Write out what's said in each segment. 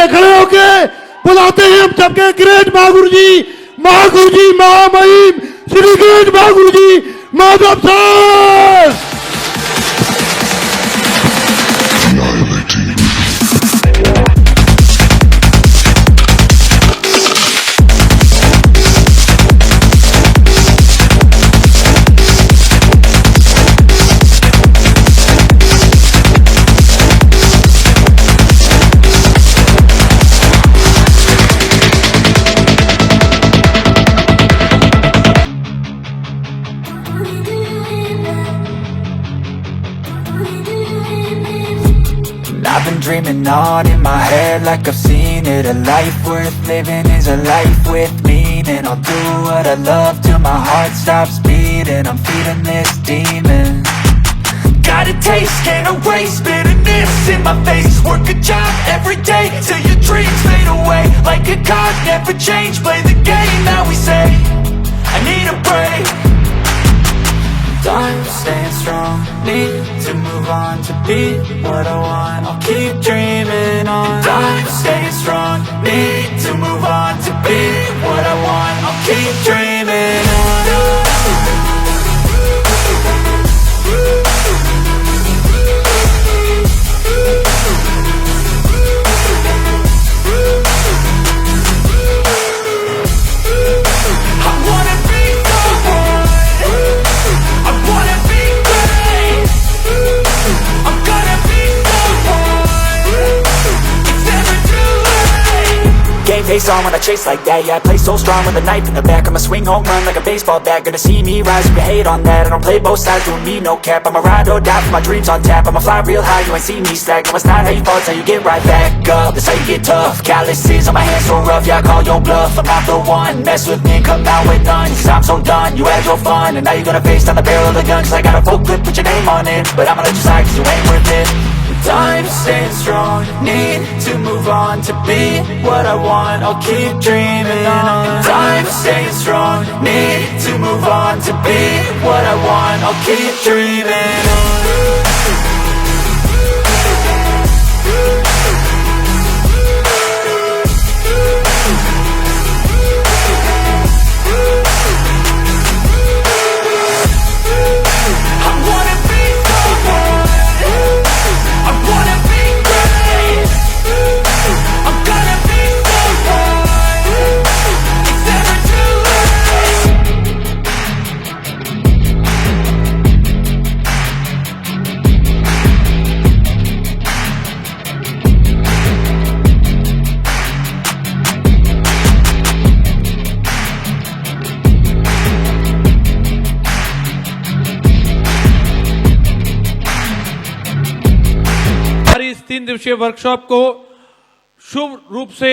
खड़े होके बुलाते हैं हम सबके ग्रेट महागुरु जी महामहिम श्री ग्रेट महागुरु जी माधव साहब। I've been dreaming on in my head like I've seen it. A life worth living is a life with meaning. I'll do what I love till my heart stops beating. I'm feeding this demon. Got a taste, can't erase bitterness in my face. Work a job every day till your dreams fade away. Like a card, never change, play the game that we say. I need a break. I'm staying strong, need to move on to be what I want. I'll keep dreaming on. I'm staying strong, need to move on to be what I want. I'll keep dreaming on. Face on when I chase like that. Yeah, I play so strong with a knife in the back. I'ma swing home run like a baseball bat. Gonna see me rise, you can hate on that. I don't play both sides, doing me no cap. I'ma ride or die for my dreams on tap. I'ma fly real high, you ain't see me stack. No, it's not how you fall, it's how you get right back up. That's how you get tough. Calluses on my hands so rough, yeah, I call your bluff. I'm not the one, mess with me and come out with none. Cause I'm so done, you had your fun. And now you're gonna face down the barrel of the gun. Cause I got a full clip, put your name on it. But I'ma let you slide cause you ain't worth it. I'm staying strong, need to move on to be what I want. I'll keep dreaming on. I'm staying strong, need to move on to be what I want. I'll keep dreaming on. इस 3 दिवसीय workshop को शुभ रूप से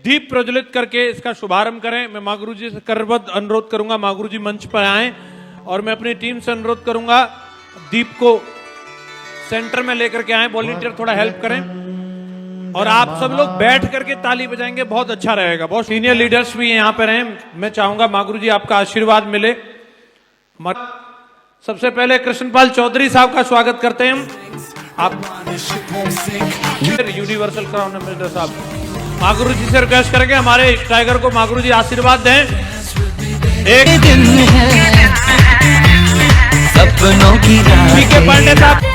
दीप प्रज्वलित करके इसका शुभारंभ करें। मैं मां गुरु जी से करबद्ध अनुरोध करूंगा, मां गुरु जी मंच पर आएं और मैं अपनी टीम से अनुरोध करूंगा दीप को सेंटर में लेकर के आएं। वॉलंटियर थोड़ा हेल्प करें और आप सब लोग बैठ करके ताली बजाएंगे, बहुत अच्छा रहेगा। बहुत सीनियर लीडर्स भी यहाँ पर हैं, मैं चाहूंगा मां गुरु जी आपका आशीर्वाद मिले। सबसे पहले कृष्णपाल चौधरी साहब का स्वागत करते हैं आप यूनिवर्सल क्राउन एम्बेसडर साहब। मां गुरु जी से रिक्वेस्ट करेंगे हमारे टाइगर को मां गुरु जी आशीर्वाद दें। एक दिन है सपनों की रात पांडे साहब।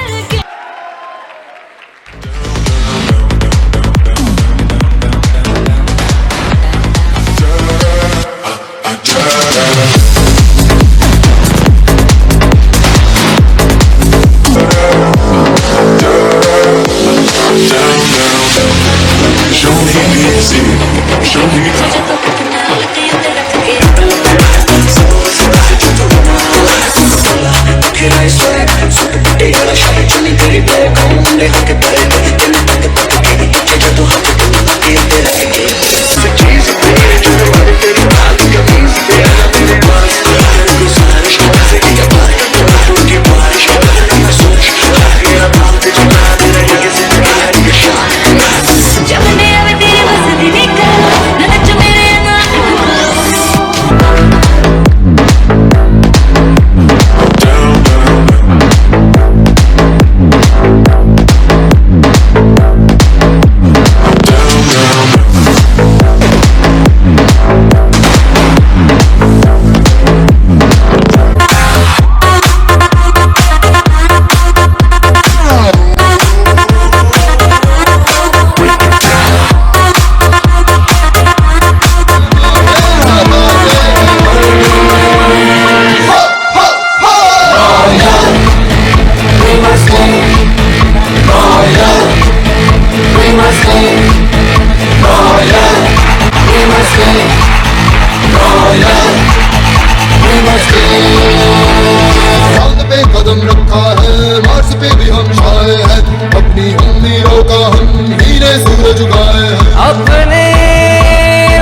अपने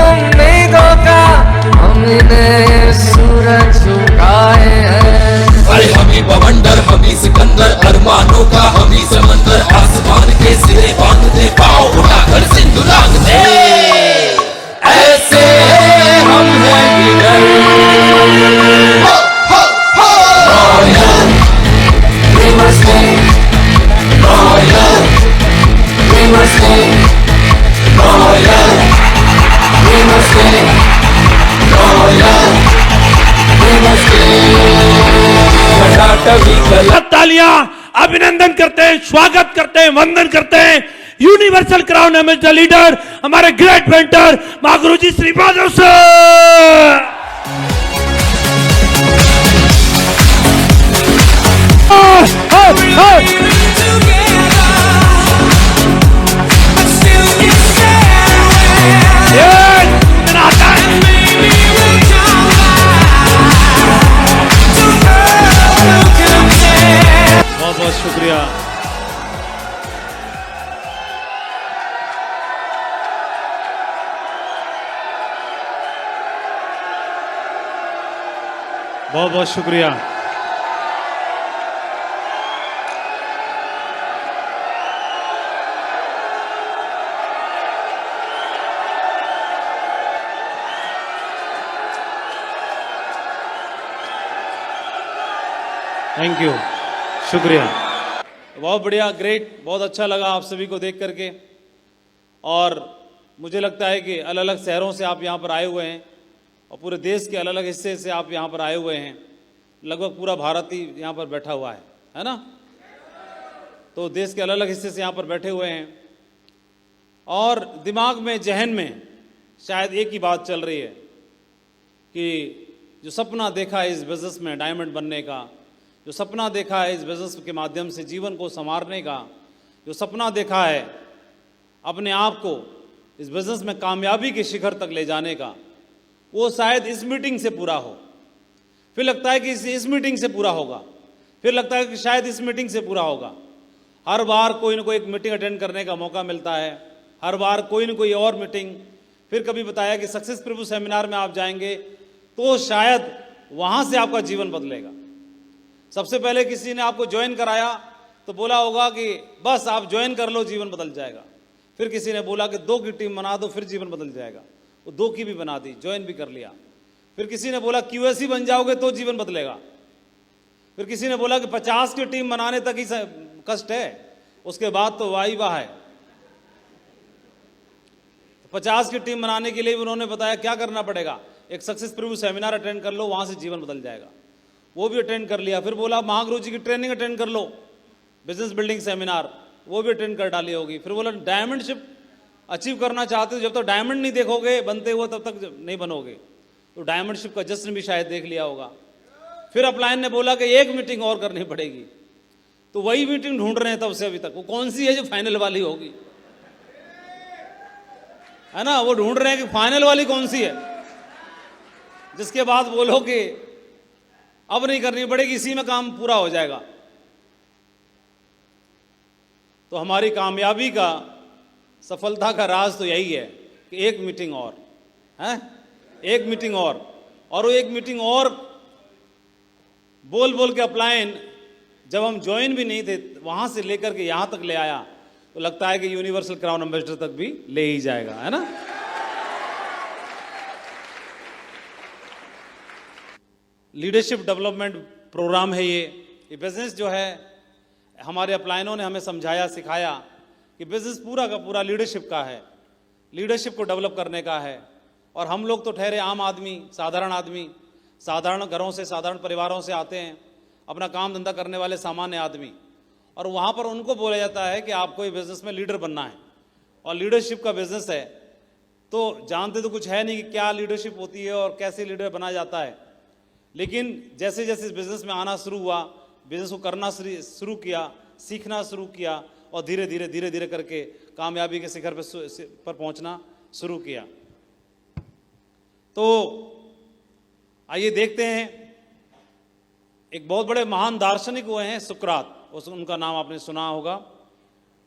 उम्मीदों का हमने सूरज झुकाए हैं। अरे हमी बवंडर हमी सिकंदर अरमानों का हमी समंदर आसमान के सिरे बांध दे पाँव उठाकर सिंधु लांग दे ऐसे हम हैं leader royal we must be royal we must be royal we must be royal we must be टटाटवी कला तालियां अभिनंदन करते हैं, स्वागत करते हैं, वंदन करते हैं यूनिवर्सल क्राउन एम्बेसडर लीडर हमारे ग्रेट पेंटर मां गुरुजी श्री माधव सर। बहुत बहुत शुक्रिया। बहुत बहुत शुक्रिया। थैंक यू, शुक्रिया। बहुत बढ़िया, ग्रेट, बहुत अच्छा लगा आप सभी को देख करके। और मुझे लगता है कि अलग अलग शहरों से आप यहाँ पर आए हुए हैं और पूरे देश के अलग अलग हिस्से से आप यहाँ पर आए हुए हैं। लगभग पूरा भारत ही यहाँ पर बैठा हुआ है ना? तो देश के अलग अलग हिस्से से यहाँ पर बैठे हुए हैं और दिमाग में, जहन में शायद एक ही बात चल रही है कि जो सपना देखा है इस बिज़नेस में डायमंड बनने का, जो सपना देखा है इस बिज़नेस के माध्यम से जीवन को संवारने का, जो सपना देखा है अपने आप को इस बिज़नेस में कामयाबी के शिखर तक ले जाने का, वो शायद इस मीटिंग से पूरा हो। फिर लगता है कि इस मीटिंग से पूरा होगा, फिर लगता है कि शायद इस मीटिंग से पूरा होगा। हर बार कोई ना कोई एक मीटिंग अटेंड करने का मौका मिलता है, हर बार कोई ना कोई और मीटिंग। फिर कभी बताया कि सक्सेस प्रभु सेमिनार में आप जाएंगे तो शायद वहाँ से आपका जीवन बदलेगा। सबसे पहले किसी ने आपको ज्वाइन कराया तो बोला होगा कि बस आप ज्वाइन कर लो, जीवन बदल जाएगा। फिर किसी ने बोला कि 2 की टीम बना दो, फिर जीवन बदल जाएगा। वो 2 की भी बना दी, ज्वाइन भी कर लिया। फिर किसी ने बोला QSC बन जाओगे तो जीवन बदलेगा। फिर किसी ने बोला कि 50 की टीम बनाने तक ही कष्ट है, उसके बाद तो वाही वाह है। 50 की टीम बनाने के लिए उन्होंने बताया क्या करना पड़ेगा, एक सक्सेस प्रभु सेमिनार अटेंड कर लो, वहां से जीवन बदल जाएगा। वो भी अटेंड कर लिया। फिर बोला महागुरु जी की ट्रेनिंग अटेंड कर लो, बिजनेस बिल्डिंग सेमिनार, वो भी अटेंड कर डाली होगी। फिर बोला डायमंडशिप अचीव करना चाहते हो, जब तक डायमंड नहीं देखोगे बनते हुए तब तक नहीं बनोगे, तो डायमंडशिप का जश्न भी शायद देख लिया होगा। फिर अपलाइन ने बोला कि एक मीटिंग और करनी पड़ेगी, तो वही मीटिंग ढूंढ रहे हैं तब से अभी तक, वो कौन सी है जो फाइनल वाली होगी, है ना? वो ढूंढ रहे हैं कि फाइनल वाली कौन सी है, जिसके बाद बोलो कि अब नहीं करनी पड़ेगी, इसी में काम पूरा हो जाएगा। तो हमारी कामयाबी का, सफलता का राज तो यही है कि एक मीटिंग और है, एक मीटिंग और वो एक मीटिंग और बोल बोल के अपलाइन जब हम ज्वाइन भी नहीं थे वहां से लेकर के यहां तक ले आया, तो लगता है कि यूनिवर्सल क्राउन एम्बेसडर तक भी ले ही जाएगा, है ना? लीडरशिप डेवलपमेंट प्रोग्राम है ये बिजनेस जो है, हमारे अपलाइनों ने हमें समझाया, सिखाया कि बिजनेस पूरा का पूरा लीडरशिप का है, लीडरशिप को डेवलप करने का है। और हम लोग तो ठहरे आम आदमी, साधारण घरों से, साधारण परिवारों से आते हैं, अपना काम धंधा करने वाले सामान्य आदमी, और वहाँ पर उनको बोला जाता है कि आपको ये बिज़नेस में लीडर बनना है और लीडरशिप का बिज़नेस है। तो जानते तो कुछ है नहीं कि क्या लीडरशिप होती है और कैसे लीडर बना जाता है, लेकिन जैसे जैसे इस बिज़नेस में आना शुरू हुआ, बिज़नेस को करना शुरू किया, सीखना शुरू किया और धीरे धीरे करके कामयाबी के शिखर पर पहुंचना शुरू किया। तो आइए देखते हैं, एक बहुत बड़े महान दार्शनिक हुए हैं सुकरात, उनका नाम आपने सुना होगा।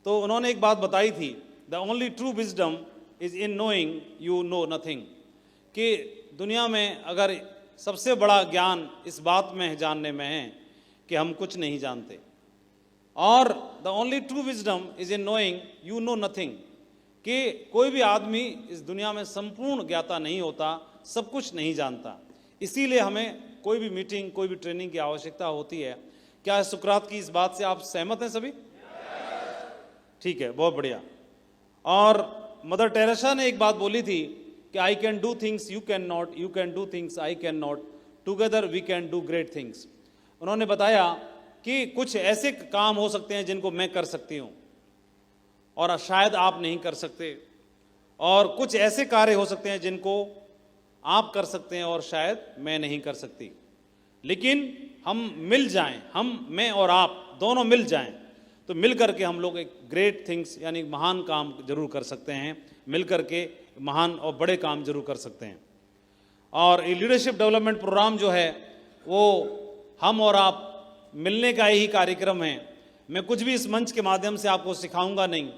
तो उन्होंने एक बात बताई थी, the only true wisdom is in knowing you know nothing, कि दुनिया में अगर सबसे बड़ा ज्ञान इस बात में है, जानने में है कि हम कुछ नहीं जानते, और the only true wisdom is in knowing you know nothing, कि कोई भी आदमी इस दुनिया में संपूर्ण ज्ञाता नहीं होता, सब कुछ नहीं जानता। इसीलिए हमें कोई भी मीटिंग, कोई भी ट्रेनिंग की आवश्यकता होती है। क्या सुकरात की इस बात से आप सहमत हैं सभी? ठीक है, बहुत बढ़िया। और मदर टेरेसा ने एक बात बोली थी कि I can do things you can not, you can do things I can not, together we can do great things. उन्होंने बताया कि कुछ ऐसे काम हो सकते हैं जिनको मैं कर सकती हूँ और शायद आप नहीं कर सकते, और कुछ ऐसे कार्य हो सकते हैं जिनको आप कर सकते हैं और शायद मैं नहीं कर सकती। लेकिन हम मिल जाएं, मैं और आप दोनों मिल जाएं, तो मिल करके हम लोग एक ग्रेट थिंग्स यानी महान काम जरूर कर सकते हैं, मिल करके महान और बड़े काम जरूर कर सकते हैं। और ये लीडरशिप डेवलपमेंट प्रोग्राम जो है वो हम और आप मिलने का ही कार्यक्रम है। मैं कुछ भी इस मंच के माध्यम से आपको सिखाऊंगा नहीं,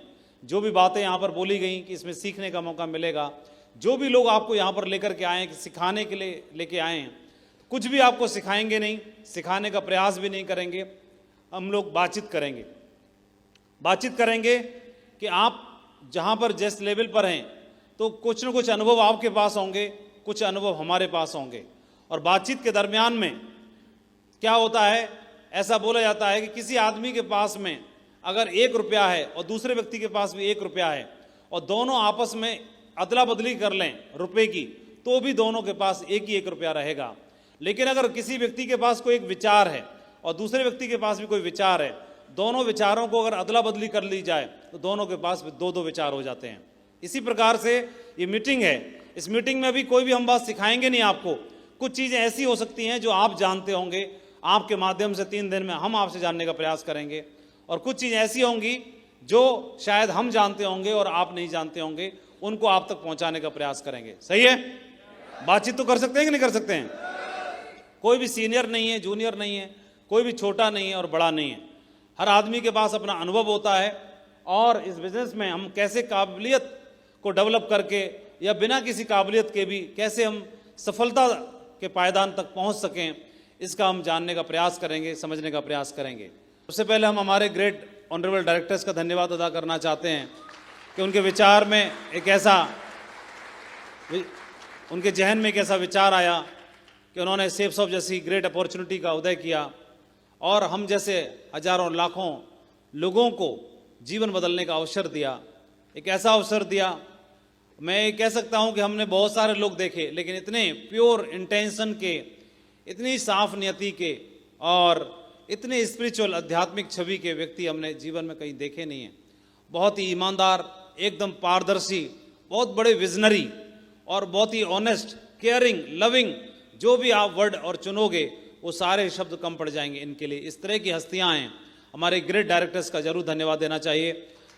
जो भी बातें यहाँ पर बोली गई कि इसमें सीखने का मौका मिलेगा। जो भी लोग आपको यहाँ पर लेकर के आए हैं, सिखाने के लिए लेके आए हैं, कुछ भी आपको सिखाएंगे नहीं, सिखाने का प्रयास भी नहीं करेंगे। हम लोग बातचीत करेंगे कि आप जहाँ पर जिस लेवल पर हैं तो कुछ न कुछ अनुभव आपके पास होंगे, कुछ अनुभव हमारे पास होंगे। और बातचीत के दरमियान में क्या होता है, ऐसा बोला जाता है कि किसी आदमी के पास में अगर 1 रुपया है और दूसरे व्यक्ति के पास भी 1 रुपया है और दोनों आपस में अदला बदली कर लें रुपए की, तो भी दोनों के पास एक ही 1 रुपया रहेगा। लेकिन अगर किसी व्यक्ति के पास कोई एक विचार है और दूसरे व्यक्ति के पास भी कोई विचार है, दोनों विचारों को अगर अदला बदली कर ली जाए तो दोनों के पास 2-2 विचार हो जाते हैं। इसी प्रकार से ये मीटिंग है, इस मीटिंग में भी कोई भी हम बात सिखाएंगे नहीं आपको। कुछ चीज़ें ऐसी हो सकती हैं जो आप जानते होंगे, आपके माध्यम से 3 दिन में हम आपसे जानने का प्रयास करेंगे, और कुछ चीज़ें ऐसी होंगी जो शायद हम जानते होंगे और आप नहीं जानते होंगे, उनको आप तक पहुंचाने का प्रयास करेंगे। सही है? बातचीत तो कर सकते हैं कि नहीं कर सकते हैं? कोई भी सीनियर नहीं है, जूनियर नहीं है, कोई भी छोटा नहीं है और बड़ा नहीं है। हर आदमी के पास अपना अनुभव होता है, और इस बिजनेस में हम कैसे काबिलियत को डेवलप करके या बिना किसी काबिलियत के भी कैसे हम सफलता के पायदान तक पहुंच सकें, इसका हम जानने का प्रयास करेंगे, समझने का प्रयास करेंगे। सबसे पहले हम हमारे ग्रेट ऑनरेबल डायरेक्टर्स का धन्यवाद अदा करना चाहते हैं कि उनके विचार में एक ऐसा, उनके जहन में एक ऐसा विचार आया कि उन्होंने सेफ्स ऑफ जैसी ग्रेट अपॉर्चुनिटी का उदय किया और हम जैसे हजारों लाखों लोगों को जीवन बदलने का अवसर दिया। एक ऐसा अवसर दिया, मैं ये कह सकता हूँ कि हमने बहुत सारे लोग देखे, लेकिन इतने प्योर इंटेंशन के, इतनी साफ नियति के और इतने स्पिरिचुअल आध्यात्मिक छवि के व्यक्ति हमने जीवन में कहीं देखे नहीं हैं। बहुत ही ईमानदार, एकदम पारदर्शी, बहुत बड़े विजनरी और बहुत ही ऑनेस्ट, केयरिंग, लविंग, जो भी आप वर्ड और चुनोगे वो सारे शब्द कम पड़ जाएंगे इनके लिए। इस तरह की हस्तियां हैं। हमारे ग्रेट डायरेक्टर्स का जरूर धन्यवाद देना चाहिए।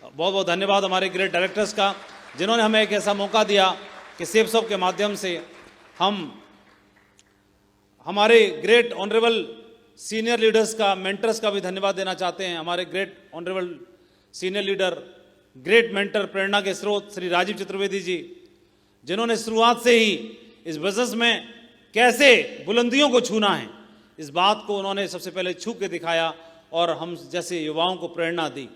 बहुत बहुत धन्यवाद हमारे ग्रेट डायरेक्टर्स का, जिन्होंने हमें एक ऐसा मौका दिया कि सेफ्स ऑफ के माध्यम से हम हमारे ग्रेट ऑनरेबल सीनियर लीडर्स का, मेंटर्स का भी धन्यवाद देना चाहते हैं। हमारे great honourable senior leader, great mentor, प्रेरणा के स्रोत श्री राजीव चतुर्वेदी जी, जिन्होंने शुरुआत से ही इस बिजनेस में कैसे बुलंदियों को छूना है, इस बात को उन्होंने सबसे पहले छू के दिखाया और हम जैसे युवाओं को प्रेरणा दी।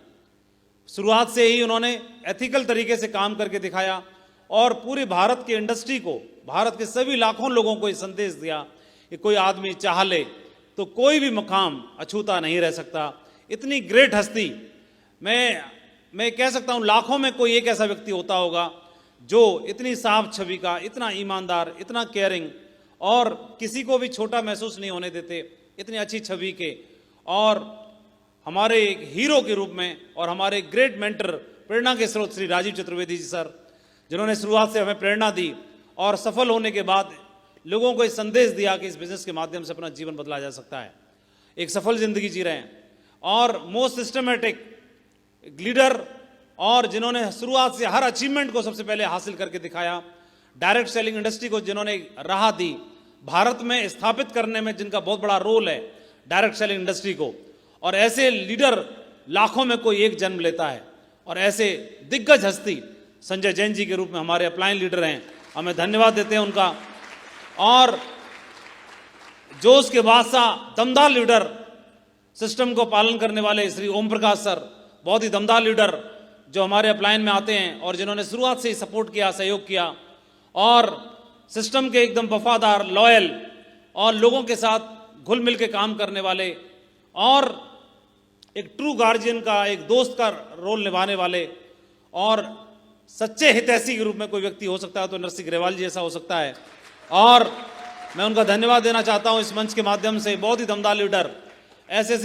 शुरुआत से ही उन्होंने एथिकल तरीके से काम करके दिखाया और पूरी भारत की इंडस्ट्री को, भारत के सभी लाखों लोगों को ये संदेश दिया कि कोई आदमी चाह ले तो कोई भी मकाम अछूता नहीं रह सकता। इतनी ग्रेट हस्ती, मैं कह सकता हूँ लाखों में कोई एक ऐसा व्यक्ति होता होगा जो इतनी साफ छवि का, इतना ईमानदार, इतना केयरिंग और किसी को भी छोटा महसूस नहीं होने देते, इतनी अच्छी छवि के, और हमारे एक हीरो के रूप में, और हमारे ग्रेट मेंटर, प्रेरणा के स्रोत श्री राजीव चतुर्वेदी जी सर, जिन्होंने शुरुआत से हमें प्रेरणा दी और सफल होने के बाद लोगों को एक संदेश दिया कि इस बिजनेस के माध्यम से अपना जीवन बदला जा सकता है, एक सफल जिंदगी जी रहे हैं। और मोस्ट सिस्टमेटिक लीडर, और जिन्होंने शुरुआत से हर अचीवमेंट को सबसे पहले हासिल करके दिखाया, डायरेक्ट सेलिंग इंडस्ट्री को जिन्होंने राह दी, भारत में स्थापित करने में जिनका बहुत बड़ा रोल है डायरेक्ट सेलिंग इंडस्ट्री को, और ऐसे लीडर लाखों में कोई एक जन्म लेता है। और ऐसे दिग्गज हस्ती संजय जैन जी के रूप में हमारे अपलाइन लीडर हैं, हमें धन्यवाद देते हैं उनका। और जोश के बादशाह दमदार लीडर, सिस्टम को पालन करने वाले श्री ओम प्रकाश सर, बहुत ही दमदार लीडर जो हमारे अपलाइन में आते हैं और जिन्होंने शुरुआत से ही सपोर्ट किया, सहयोग किया और सिस्टम के एकदम वफादार, लॉयल और लोगों के साथ घुल मिल के काम करने वाले और एक ट्रू गार्जियन का, एक दोस्त का रोल निभाने वाले और सच्चे हितैषी के रूप में कोई व्यक्ति हो सकता है तो नरसिंह ग्रेवाल जी ऐसा हो सकता है। और मैं उनका धन्यवाद देना चाहता हूं इस मंच के माध्यम से। बहुत ही दमदार लीडर, ऐसे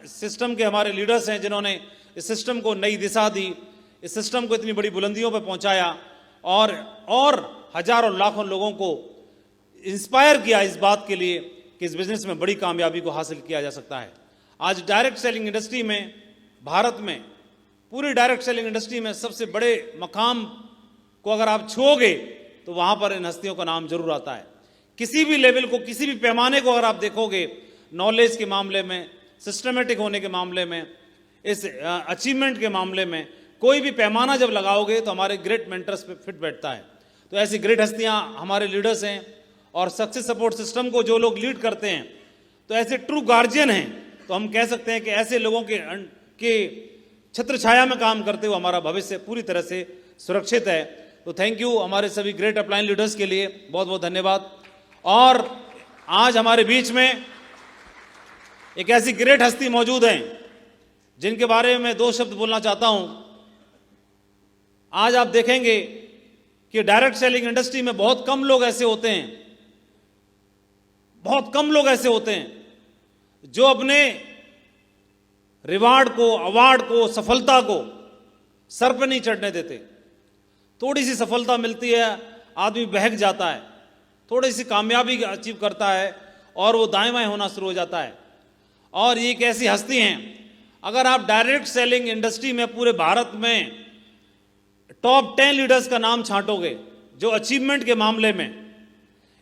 सिस्टम के हमारे लीडर्स हैं जिन्होंने इस सिस्टम को नई दिशा दी, इस सिस्टम को इतनी बड़ी बुलंदियों पर पहुंचाया और हजारों लाखों लोगों को इंस्पायर किया इस बात के लिए कि इस बिजनेस में बड़ी कामयाबी को हासिल किया जा सकता है। आज डायरेक्ट सेलिंग इंडस्ट्री में, भारत में, पूरी डायरेक्ट सेलिंग इंडस्ट्री में सबसे बड़े मकाम को अगर आप छुओगे तो वहां पर इन हस्तियों का नाम जरूर आता है। किसी भी लेवल को, किसी भी पैमाने को अगर आप देखोगे, नॉलेज के मामले में, सिस्टमेटिक होने के मामले में, इस अचीवमेंट के मामले में, कोई भी पैमाना जब लगाओगे तो हमारे ग्रेट मेंटर्स पे फिट बैठता है। तो ऐसी ग्रेट हस्तियां हमारे लीडर्स हैं और सक्सेस सपोर्ट सिस्टम को जो लोग लीड करते हैं तो ऐसे ट्रू गार्जियन हैं। तो हम कह सकते हैं कि ऐसे लोगों के छत्र छाया में काम करते हुए हमारा भविष्य पूरी तरह से सुरक्षित है। तो थैंक यू हमारे सभी ग्रेट अपलाइन लीडर्स के लिए, बहुत बहुत धन्यवाद। और आज हमारे बीच में एक ऐसी ग्रेट हस्ती मौजूद हैं जिनके बारे में 2 शब्द बोलना चाहता हूं। आज आप देखेंगे कि डायरेक्ट सेलिंग इंडस्ट्री में बहुत कम लोग ऐसे होते हैं, बहुत कम लोग ऐसे होते हैं जो अपने रिवार्ड को, अवार्ड को, सफलता को सर पर नहीं चढ़ने देते। थोड़ी सी सफलता मिलती है, आदमी बहक जाता है, थोड़ी सी कामयाबी अचीव करता है और वो दाएं बाएं होना शुरू हो जाता है। और ये एक ऐसी हस्ती हैं, अगर आप डायरेक्ट सेलिंग इंडस्ट्री में पूरे भारत में टॉप 10 लीडर्स का नाम छांटोगे जो अचीवमेंट के मामले में,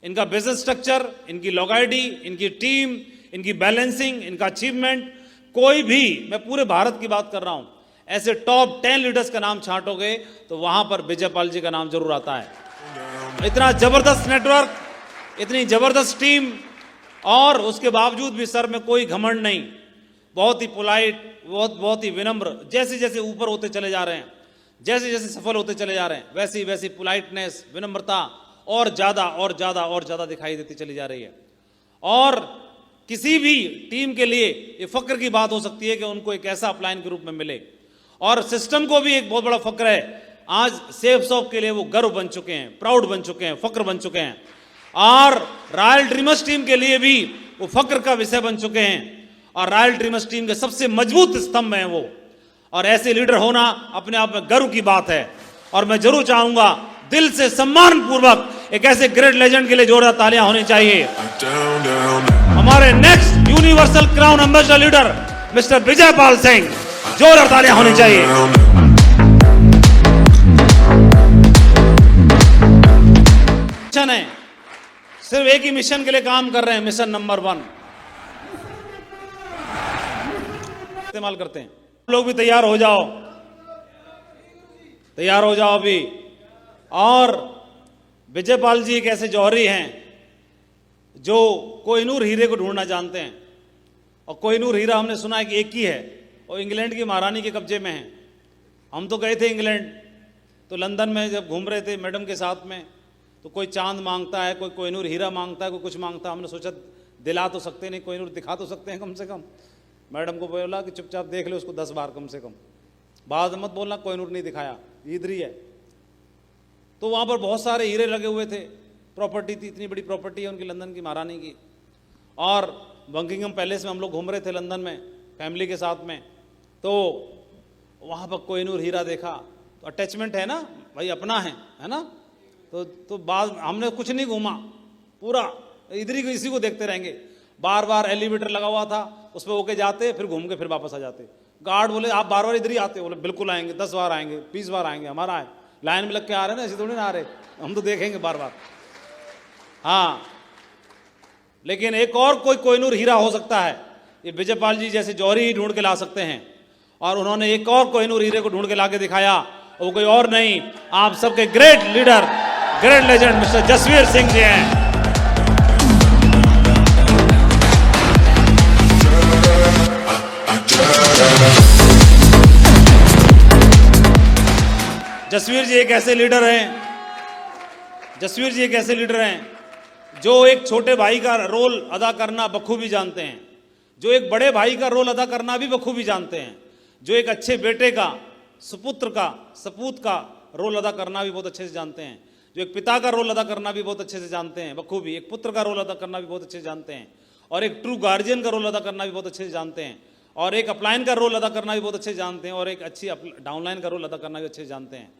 इनका बिजनेस स्ट्रक्चर, इनकी लॉग आईडी, इनकी टीम, इनकी बैलेंसिंग, इनका अचीवमेंट, कोई भी, मैं पूरे भारत की बात कर रहा हूं, ऐसे टॉप 10 लीडर्स का नाम छांटोगे तो वहां पर विजय पाल जी का नाम जरूर आता है। इतना जबरदस्त नेटवर्क, इतनी जबरदस्त टीम और उसके बावजूद भी सर में कोई घमंड नहीं, बहुत ही पोलाइट, बहुत ही विनम्र। जैसे जैसे ऊपर होते चले जा रहे हैं, जैसे जैसे सफल होते चले जा रहे हैं, वैसी वैसी पोलाइटनेस, विनम्रता और ज्यादा दिखाई देती चली जा रही है। और किसी भी टीम के लिए ये फक्र की बात हो सकती है कि उनको एक ऐसा अपलाइन के रूप में मिले। और सिस्टम को भी एक बहुत बड़ा फक्र है, आज सेफ शॉप के लिए वो गर्व बन चुके हैं, प्राउड बन चुके हैं, फक्र बन चुके हैं। और रॉयल ड्रीमर्स टीम के लिए भी वो फक्र का विषय बन चुके हैं और रॉयल ड्रीमर्स टीम के सबसे मजबूत स्तंभ हैं वो। और ऐसे लीडर होना अपने आप में गर्व की बात है। और मैं जरूर चाहूंगा दिल से सम्मान पूर्वक एक ऐसे ग्रेट लेजेंड के लिए जोरदार तालियां होनी चाहिए। हमारे next universal crown ambassador leader mister Vijay Pal Singh, जोरदार तालियां होनी चाहिए। मिशन है, सिर्फ एक ही मिशन के लिए काम कर रहे हैं, मिशन नंबर 1 इस्तेमाल करते हैं। लोग भी तैयार हो जाओ, तैयार हो जाओ अभी। और विजय पाल जी एक ऐसे जौहरी हैं जो कोहिनूर हीरे को ढूंढना जानते हैं। और कोहिनूर हीरा हमने सुना है कि एक ही है और इंग्लैंड की महारानी के कब्जे में है। हम तो गए थे इंग्लैंड, तो लंदन में जब घूम रहे थे मैडम के साथ में, तो कोई चांद मांगता है, कोई कोहिनूर हीरा मांगता है, कोई कुछ मांगता है। हमने सोचा दिला तो सकते नहीं, कोहिनूर दिखा तो सकते हैं कम से कम। मैडम को बोला कि चुपचाप देख लो उसको 10 बार कम से कम, बाद मत बोलना कोहिनूर नहीं दिखाया, इधर ही है। तो वहाँ पर बहुत सारे हीरे लगे हुए थे, प्रॉपर्टी थी, इतनी बड़ी प्रॉपर्टी है उनकी लंदन की महारानी की। और बकिंघम पैलेस में हम लोग घूम रहे थे लंदन में फैमिली के साथ में, तो वहाँ पर कोहिनूर हीरा देखा। तो अटैचमेंट है ना भाई, अपना है ना। तो बाद हमने कुछ नहीं घूमा, पूरा इधर ही इसी को देखते रहेंगे। बार बार एलिवेटर लगा हुआ था, उस पर होके जाते, फिर घूम के फिर वापस आ जाते। गार्ड बोले आप बार बार इधर ही आते हो? बोले बिल्कुल आएंगे, 10 बार आएंगे, 20 बार आएंगे, हमारा है। लाइन में लग के आ रहे हैं ना, ऐसे थोड़ी ना आ रहे, हम तो देखेंगे बार बार। हाँ, लेकिन एक और कोई कोहिनूर हीरा हो सकता है, ये विजय पाल जी जैसे जौहरी ही ढूंढ के ला सकते हैं। और उन्होंने एक और कोहिनूर हीरे को ढूंढ के ला के दिखाया वो कोई और नहीं, आप सबके great leader, great legend mister Jasvir Singh ji हैं। जसवीर जी एक ऐसे लीडर हैं, जसवीर जी एक ऐसे लीडर हैं जो एक छोटे भाई का रोल अदा करना बखूबी जानते हैं, जो एक बड़े भाई का रोल अदा करना भी बखूबी जानते हैं, जो एक अच्छे बेटे का, सुपुत्र का, सपूत का रोल अदा करना भी बहुत अच्छे से जानते हैं, जो एक पिता का रोल अदा करना भी बहुत अच्छे से जानते हैं बखूबी, एक पुत्र का रोल अदा करना भी बहुत अच्छे से जानते हैं, और एक ट्रू गार्जियन का रोल अदा करना भी बहुत अच्छे से जानते हैं, और एक अपलाइन का रोल अदा करना भी बहुत अच्छे से जानते हैं, और एक अच्छी डाउनलाइन का रोल अदा करना भी अच्छे से जानते हैं।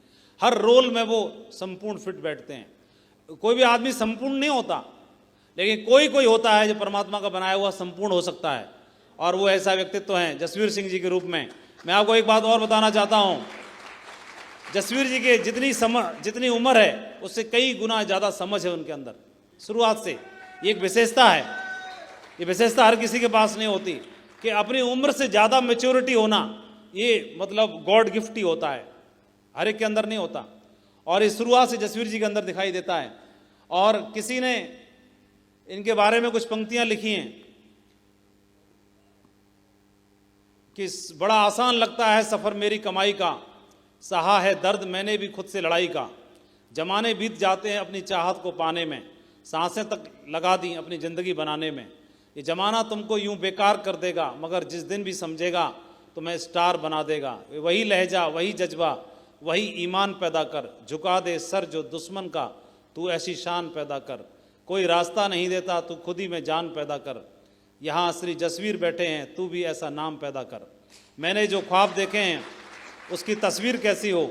हर रोल में वो संपूर्ण फिट बैठते हैं। कोई भी आदमी संपूर्ण नहीं होता, लेकिन कोई कोई होता है जो परमात्मा का बनाया हुआ संपूर्ण हो सकता है, और वो ऐसा व्यक्तित्व है जसवीर सिंह जी के रूप में। मैं आपको एक बात और बताना चाहता हूँ, जसवीर जी के जितनी उम्र है उससे कई गुना ज़्यादा समझ है उनके अंदर शुरुआत से। ये एक विशेषता है, ये विशेषता हर किसी के पास नहीं होती कि अपनी उम्र से ज़्यादा मैच्योरिटी होना, ये मतलब गॉड गिफ्ट ही होता है, हर एक के अंदर नहीं होता, और इस शुरुआत से जसवीर जी के अंदर दिखाई देता है। और किसी ने इनके बारे में कुछ पंक्तियां लिखी हैं कि बड़ा आसान लगता है सफ़र मेरी कमाई का, सहा है दर्द मैंने भी खुद से लड़ाई का, जमाने बीत जाते हैं अपनी चाहत को पाने में, सांसें तक लगा दी अपनी ज़िंदगी बनाने में, ये जमाना तुमको यूं बेकार कर देगा, मगर जिस दिन भी समझेगा तुम्हें स्टार बना देगा। वही लहजा, वही जज्बा, वही ईमान पैदा कर, झुका दे सर जो दुश्मन का, तू ऐसी शान पैदा कर, कोई रास्ता नहीं देता तू खुद ही में जान पैदा कर, यहाँ श्री जसवीर बैठे हैं तू भी ऐसा नाम पैदा कर, मैंने जो ख्वाब देखे हैं उसकी तस्वीर कैसी हो,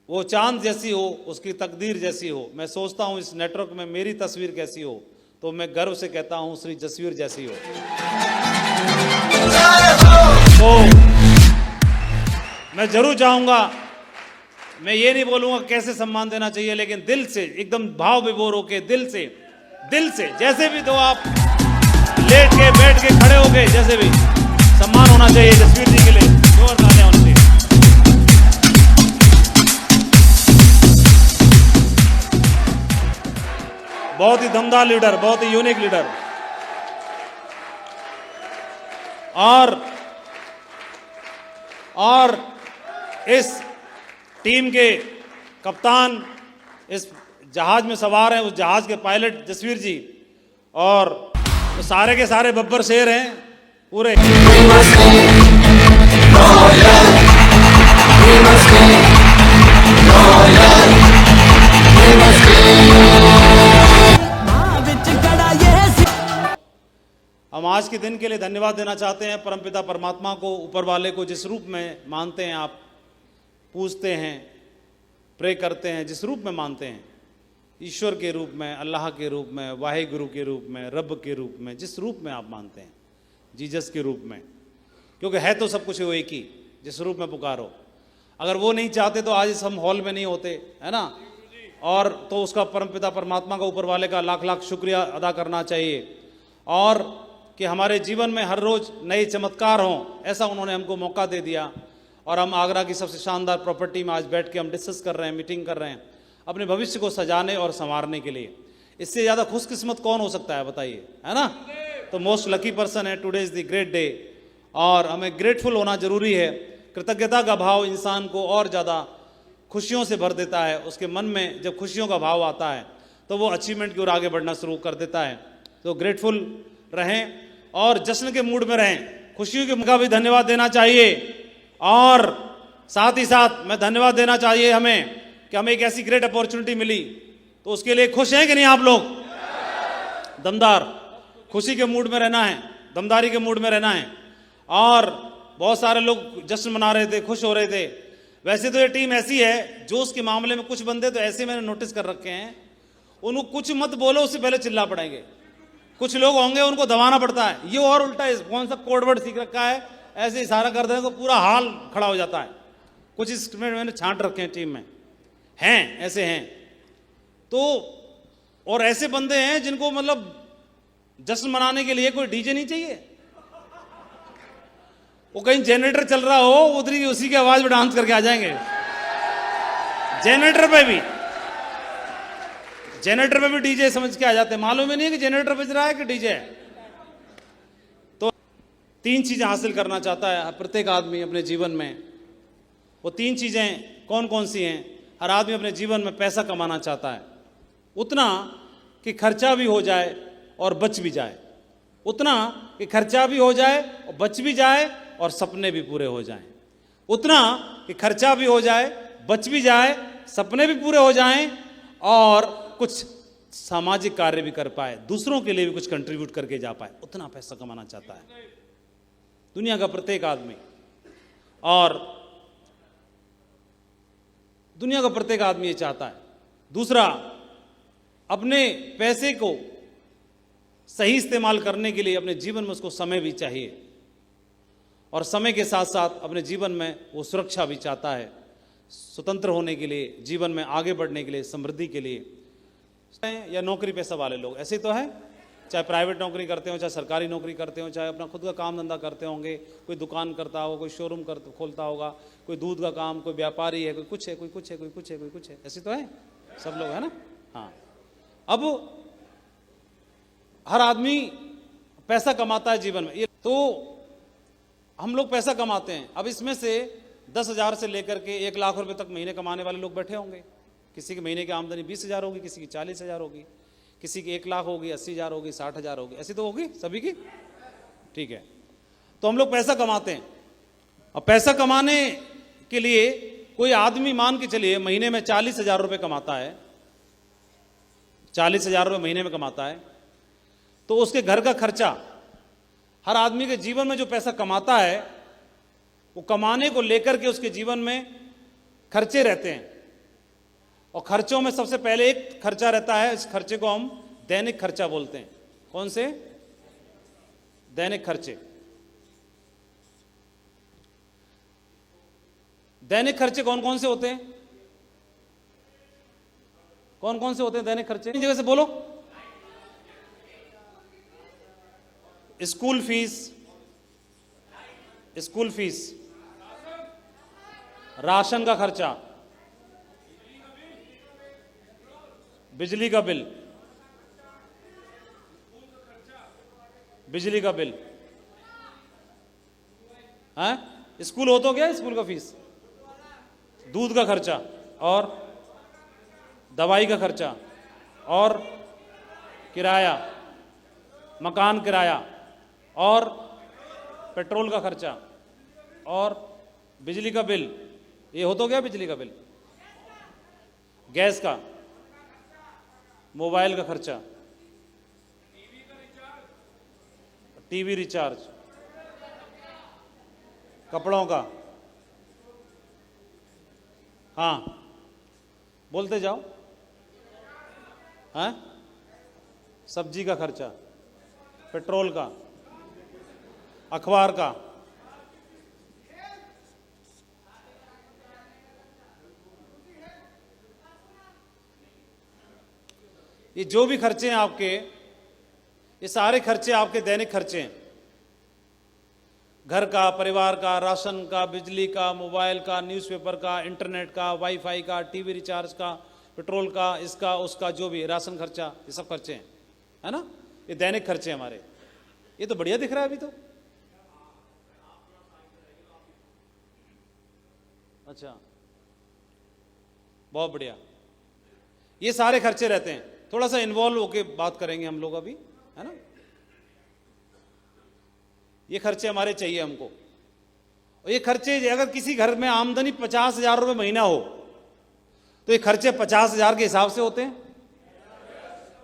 वो चांद जैसी हो, उसकी तकदीर जैसी हो, मैं सोचता हूँ इस नेटवर्क में मेरी तस्वीर कैसी हो, तो मैं गर्व से कहता हूँ श्री जसवीर जैसी हो। तो मैं जरूर चाहूँगा, मैं ये नहीं बोलूँगा कैसे सम्मान देना चाहिए, लेकिन दिल से एकदम भाव विभोर होके दिल से जैसे भी, तो आप लेट के, बैठ के, खड़े हो गए, जैसे भी सम्मान होना चाहिए जसवीर जी के लिए, जोरदार तालियां होनी चाहिए। बहुत ही दमदार लीडर, बहुत ही यूनिक लीडर। और इस टीम के कप्तान, इस जहाज में सवार हैं, उस जहाज के पायलट जसवीर जी, और तो सारे के सारे बब्बर शेर हैं पूरे। हम आज के दिन के लिए धन्यवाद देना चाहते हैं परमपिता परमात्मा को, ऊपर वाले को, जिस रूप में मानते हैं आप, पूजते हैं, प्रे करते हैं, जिस रूप में मानते हैं, ईश्वर के रूप में, अल्लाह के रूप में, वाहिगुरु के रूप में, रब के रूप में, जिस रूप में आप मानते हैं, जीसस के रूप में, क्योंकि है तो सब कुछ वो एक ही, जिस रूप में पुकारो। अगर वो नहीं चाहते तो आज इस हम हॉल में नहीं होते, है ना। और तो उसका परमपिता परमात्मा का, ऊपर वाले का लाख लाख शुक्रिया अदा करना चाहिए, और कि हमारे जीवन में हर रोज़ नए चमत्कार हों, ऐसा उन्होंने हमको मौका दे दिया। और हम आगरा की सबसे शानदार प्रॉपर्टी में आज बैठ के हम डिस्कस कर रहे हैं, मीटिंग कर रहे हैं अपने भविष्य को सजाने और संवारने के लिए। इससे ज़्यादा खुशकिस्मत कौन हो सकता है बताइए, है ना। तो मोस्ट लकी पर्सन है, today is the great day, और हमें ग्रेटफुल होना जरूरी है। कृतज्ञता का भाव इंसान को और ज़्यादा खुशियों से भर देता है। उसके मन में जब खुशियों का भाव आता है तो वो अचीवमेंट की ओर आगे बढ़ना शुरू कर देता है। तो ग्रेटफुल रहें और जश्न के मूड में रहें। खुशियों के का भी धन्यवाद देना चाहिए, और साथ ही साथ मैं धन्यवाद देना चाहिए हमें कि हमें एक ऐसी ग्रेट अपॉर्चुनिटी मिली, तो उसके लिए खुश हैं कि नहीं आप लोग। दमदार खुशी के मूड में रहना है, दमदारी के मूड में रहना है। और बहुत सारे लोग जश्न मना रहे थे, खुश हो रहे थे। वैसे तो ये टीम ऐसी है, जोश के मामले में कुछ बंदे तो ऐसे मैंने नोटिस कर रखे हैं, उनको कुछ मत बोलो उससे पहले चिल्ला पड़ेंगे। कुछ लोग होंगे उनको दबाना पड़ता है, ये और उल्टा है, कौन सा कोड वर्ड सीख रखा है, ऐसे इशारा कर देने को पूरा हाल खड़ा हो जाता है। कुछ इंस्ट्रूमेंट मैंने छांट रखे हैं टीम में, हैं ऐसे हैं। तो और ऐसे बंदे हैं जिनको मतलब जश्न मनाने के लिए कोई डीजे नहीं चाहिए, वो कहीं जनरेटर चल रहा हो, उधर ही उसी की आवाज में डांस करके आ जाएंगे। जनरेटर पे भी डीजे समझ के आ जाते हैं, मालूम ही नहीं है कि जनरेटर बज रहा है कि डीजे है। तो 3 चीजें हासिल करना चाहता है प्रत्येक आदमी अपने जीवन में। वो 3 चीजें कौन कौन सी हैं? हर आदमी अपने जीवन में पैसा कमाना चाहता है, उतना कि खर्चा भी हो जाए और बच भी जाए, उतना कि खर्चा भी हो जाए और बच भी जाए और सपने भी पूरे हो जाएं, उतना कि खर्चा भी हो जाए, बच भी जाए, सपने भी पूरे हो जाएं और कुछ सामाजिक कार्य भी कर पाए, दूसरों के लिए भी कुछ कंट्रीब्यूट करके जा पाए, उतना पैसा कमाना चाहता है दुनिया का प्रत्येक आदमी। और दुनिया का प्रत्येक आदमी ये चाहता है। दूसरा, अपने पैसे को सही इस्तेमाल करने के लिए अपने जीवन में उसको समय भी चाहिए, और समय के साथ साथ अपने जीवन में वो सुरक्षा भी चाहता है, स्वतंत्र होने के लिए, जीवन में आगे बढ़ने के लिए, समृद्धि के लिए। या नौकरी पेशा वाले लोग ऐसे तो है, चाहे प्राइवेट नौकरी करते हो, चाहे सरकारी नौकरी करते हो, चाहे अपना खुद का काम धंधा करते होंगे, कोई दुकान करता होगा, कोई शोरूम खोलता होगा, कोई दूध का काम, कोई व्यापारी है, कोई कुछ है, कोई कुछ है, कोई कुछ है, कोई कुछ है, ऐसे तो है सब लोग, है ना। हाँ, अब हर आदमी पैसा कमाता है जीवन में। ये तो हम लोग पैसा कमाते हैं, अब इसमें से 10,000 से लेकर के 1 लाख रुपए तक महीने कमाने वाले लोग बैठे होंगे। किसी के महीने की आमदनी 20,000 होगी, किसी की 40,000 होगी, किसी की 1 लाख होगी, 80,000 होगी, 60,000 होगी, ऐसी तो होगी सभी की। ठीक है, तो हम लोग पैसा कमाते हैं। और पैसा कमाने के लिए कोई आदमी मान के चलिए महीने में 40,000 रुपये कमाता है, 40,000 रुपये महीने में कमाता है, तो उसके घर का खर्चा, हर आदमी के जीवन में जो पैसा कमाता है वो कमाने को लेकर के उसके जीवन में खर्चे रहते हैं। और खर्चों में सबसे पहले एक खर्चा रहता है, इस खर्चे को हम दैनिक खर्चा बोलते हैं। कौन से? दैनिक खर्चे। दैनिक खर्चे कौन कौन से होते हैं? कौन कौन से होते हैं दैनिक खर्चे? जगह से बोलो। स्कूल फीस, राशन का खर्चा, बिजली का बिल, है स्कूल हो तो गया, स्कूल का फीस, दूध का खर्चा और दवाई का खर्चा और किराया, मकान किराया और पेट्रोल का खर्चा और बिजली का बिल, ये हो तो गया बिजली का बिल, गैस का, मोबाइल का खर्चा, टीवी रिचार्ज, कपड़ों का, हाँ बोलते जाओ, हाँ, सब्जी का खर्चा, पेट्रोल का, अखबार का, ये जो भी खर्चे हैं आपके, ये सारे खर्चे आपके दैनिक खर्चे हैं। घर का, परिवार का, राशन का, बिजली का, मोबाइल का, न्यूज़पेपर का, इंटरनेट का, वाईफाई का, टीवी रिचार्ज का, पेट्रोल का, इसका उसका, जो भी राशन खर्चा, ये सब खर्चे हैं, है ना। ये दैनिक खर्चे हैं हमारे। ये तो बढ़िया दिख रहा है अभी तो। अच्छा, बहुत बढ़िया। ये सारे खर्चे रहते हैं। थोड़ा सा इन्वॉल्व होके बात करेंगे हम लोग अभी, है ना। ये खर्चे हमारे चाहिए हमको। और ये खर्चे, अगर किसी घर में आमदनी 50,000 रुपये महीना हो तो ये खर्चे 50,000 के हिसाब से होते हैं।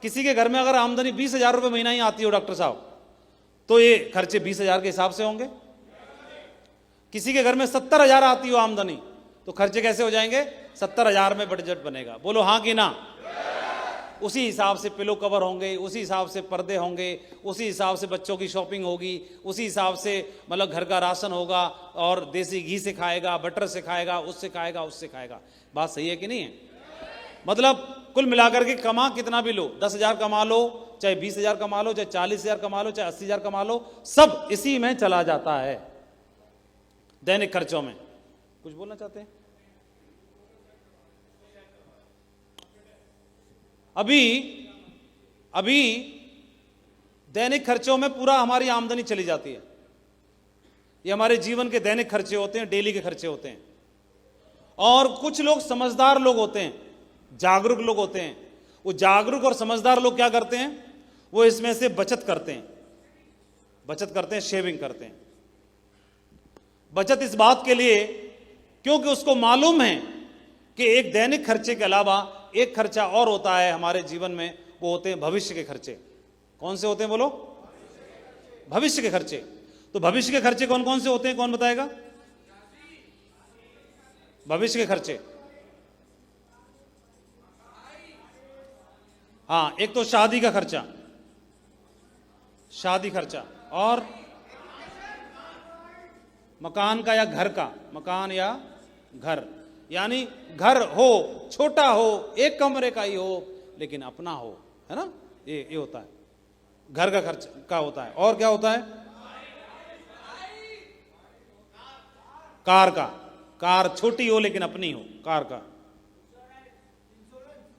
किसी के घर में अगर आमदनी 20,000 रुपये महीना ही आती हो डॉक्टर साहब, तो ये खर्चे 20,000 के हिसाब से होंगे। किसी के घर में 70,000 आती हो आमदनी, तो खर्चे कैसे हो जाएंगे? 70,000 में बजट बनेगा। बोलो हाँ कि ना। उसी हिसाब से पिलो कवर होंगे, उसी हिसाब से पर्दे होंगे, उसी हिसाब से बच्चों की शॉपिंग होगी, उसी हिसाब से मतलब घर का राशन होगा, और देसी घी से खाएगा, बटर से खाएगा, उससे खाएगा, उससे खाएगा। बात सही है कि नहीं है? मतलब कुल मिलाकर के कमा कितना भी लो, 10,000 कमा लो, चाहे 20,000 कमा लो, चाहे 40,000 कमा लो, चाहे 80,000 कमा लो, सब इसी में चला जाता है। दैनिक खर्चों में कुछ बोलना चाहते हैं? अभी दैनिक खर्चों में पूरा हमारी आमदनी चली जाती है। ये हमारे जीवन के दैनिक खर्चे होते हैं, डेली के खर्चे होते हैं। और कुछ लोग समझदार लोग होते हैं, जागरूक लोग होते हैं। वो जागरूक और समझदार लोग क्या करते हैं? वो इसमें से बचत करते हैं, शेविंग करते हैं। बचत इस बात के लिए क्योंकि उसको मालूम है कि एक दैनिक खर्चे के अलावा एक खर्चा और होता है हमारे जीवन में, वो होते हैं भविष्य के खर्चे। कौन से होते हैं बोलो? भविष्य के खर्चे। तो भविष्य के खर्चे कौन कौन से होते हैं, कौन बताएगा? भविष्य के खर्चे, हाँ, एक तो शादी का खर्चा, शादी खर्चा, और मकान का या घर का, मकान या घर, यानी घर हो, छोटा हो, एक कमरे का ही हो, लेकिन अपना हो, है ना? ये होता है, घर का खर्च का होता है। और क्या होता है? कार का, कार छोटी हो लेकिन अपनी हो, कार का।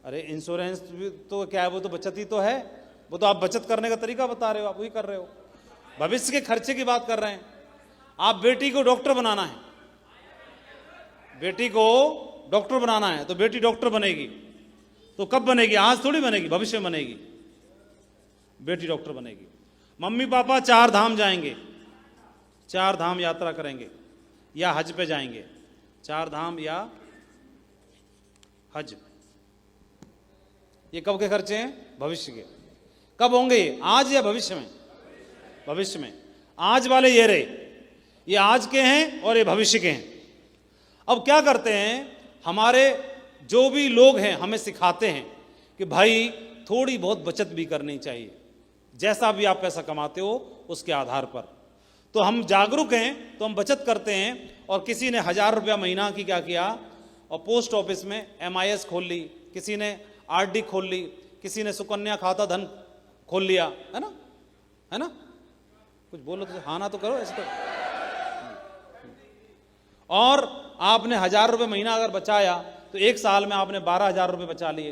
अरे इंश्योरेंस भी तो क्या है, वो तो बचत ही तो है। वो तो आप बचत करने का तरीका बता रहे हो, आप वही कर रहे हो। भविष्य के खर्चे की बात कर रहे हैं। आप बेटी को डॉक्टर बनाना है, बेटी को डॉक्टर बनाना है, तो बेटी डॉक्टर बनेगी। तो कब बनेगी? आज थोड़ी बनेगी, भविष्य में बनेगी। बेटी डॉक्टर बनेगी। मम्मी पापा 4 धाम जाएंगे, 4 धाम यात्रा करेंगे या हज पे जाएंगे, 4 धाम या हज। ये कब के खर्चे हैं? भविष्य के। कब होंगे ये? आज या भविष्य में? भविष्य में। आज वाले ये रहे, ये आज के हैं और ये भविष्य के हैं। अब क्या करते हैं, हमारे जो भी लोग हैं हमें सिखाते हैं कि भाई थोड़ी बहुत बचत भी करनी चाहिए, जैसा भी आप पैसा कमाते हो उसके आधार पर। तो हम जागरूक हैं तो हम बचत करते हैं। और किसी ने 1000 रुपया महीना की क्या किया, और पोस्ट ऑफिस में MIS खोल ली, किसी ने RD खोल ली, किसी ने सुकन्या खाता धन खोल लिया, है ना? है ना? कुछ बोलो तो, हाँ ना तो करो ऐसे तो। और आपने 1000 रुपये महीना अगर बचाया तो 1 साल में आपने 12,000 रुपये बचा लिए,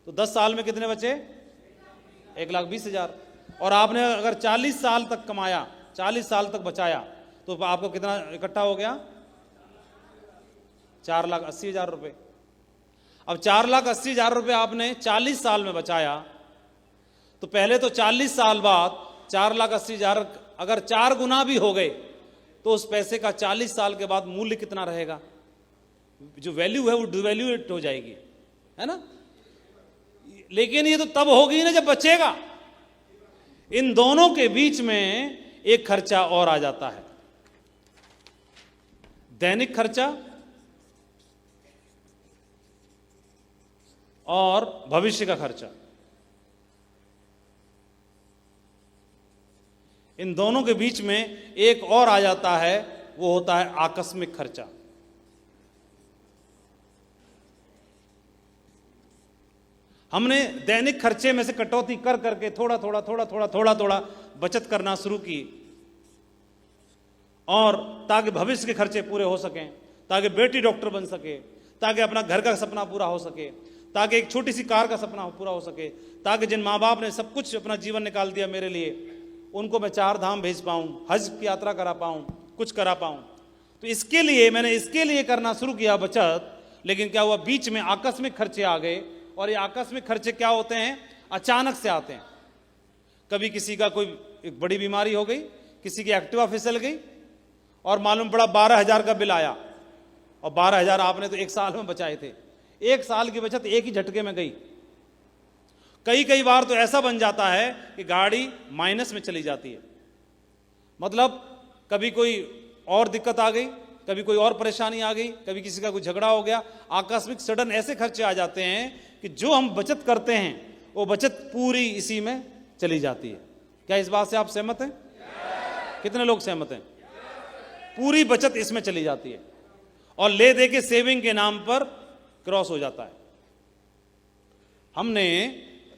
तो 10 साल में कितने बचे? 1,20,000। और आपने अगर 40 साल तक कमाया, 40 साल तक बचाया, तो आपको कितना इकट्ठा हो गया? 4,80,000 रुपये। अब 4,80,000 रुपये आपने 40 साल में बचाया, तो पहले तो 40 साल बाद 4,80,000 अगर 4 गुना भी हो गए, तो उस पैसे का 40 साल के बाद मूल्य कितना रहेगा? जो वैल्यू है वो डिवैल्यूएट हो जाएगी, है ना? लेकिन ये तो तब होगी ना जब बचेगा। इन दोनों के बीच में एक खर्चा और आ जाता है, दैनिक खर्चा और भविष्य का खर्चा। इन दोनों के बीच में एक और आ जाता है, वो होता है आकस्मिक खर्चा। हमने दैनिक खर्चे में से कटौती कर करके थोड़ा बचत करना शुरू की, और ताकि भविष्य के खर्चे पूरे हो सकें, ताकि बेटी डॉक्टर बन सके, ताकि अपना घर का सपना पूरा हो सके, ताकि एक छोटी सी कार का सपना पूरा हो सके, ताकि जिन माँ बाप ने सब कुछ अपना जीवन निकाल दिया मेरे लिए, उनको मैं 4 धाम भेज पाऊँ, हज की यात्रा करा पाऊँ, कुछ करा पाऊँ। तो इसके लिए मैंने इसके लिए करना शुरू किया बचत। लेकिन क्या हुआ, बीच में आकस्मिक खर्चे आ गए। और ये आकस्मिक खर्चे क्या होते हैं? अचानक से आते हैं। कभी किसी का कोई एक बड़ी बीमारी हो गई, किसी की एक्टिवा फिसल गई, और मालूम पड़ा 12,000 का बिल आया, और 12,000 आपने तो 1 साल में बचाए थे। 1 साल की बचत एक ही झटके में गई। कई बार तो ऐसा बन जाता है कि गाड़ी माइनस में चली जाती है। मतलब कभी कोई और दिक्कत आ गई, कभी कोई और परेशानी आ गई, कभी किसी का कोई झगड़ा हो गया, आकस्मिक सडन ऐसे खर्चे आ जाते हैं कि जो हम बचत करते हैं वो बचत पूरी इसी में चली जाती है। क्या इस बात से आप सहमत हैं? कितने लोग सहमत हैं? पूरी बचत इसमें चली जाती है, और ले दे के सेविंग के नाम पर क्रॉस हो जाता है। हमने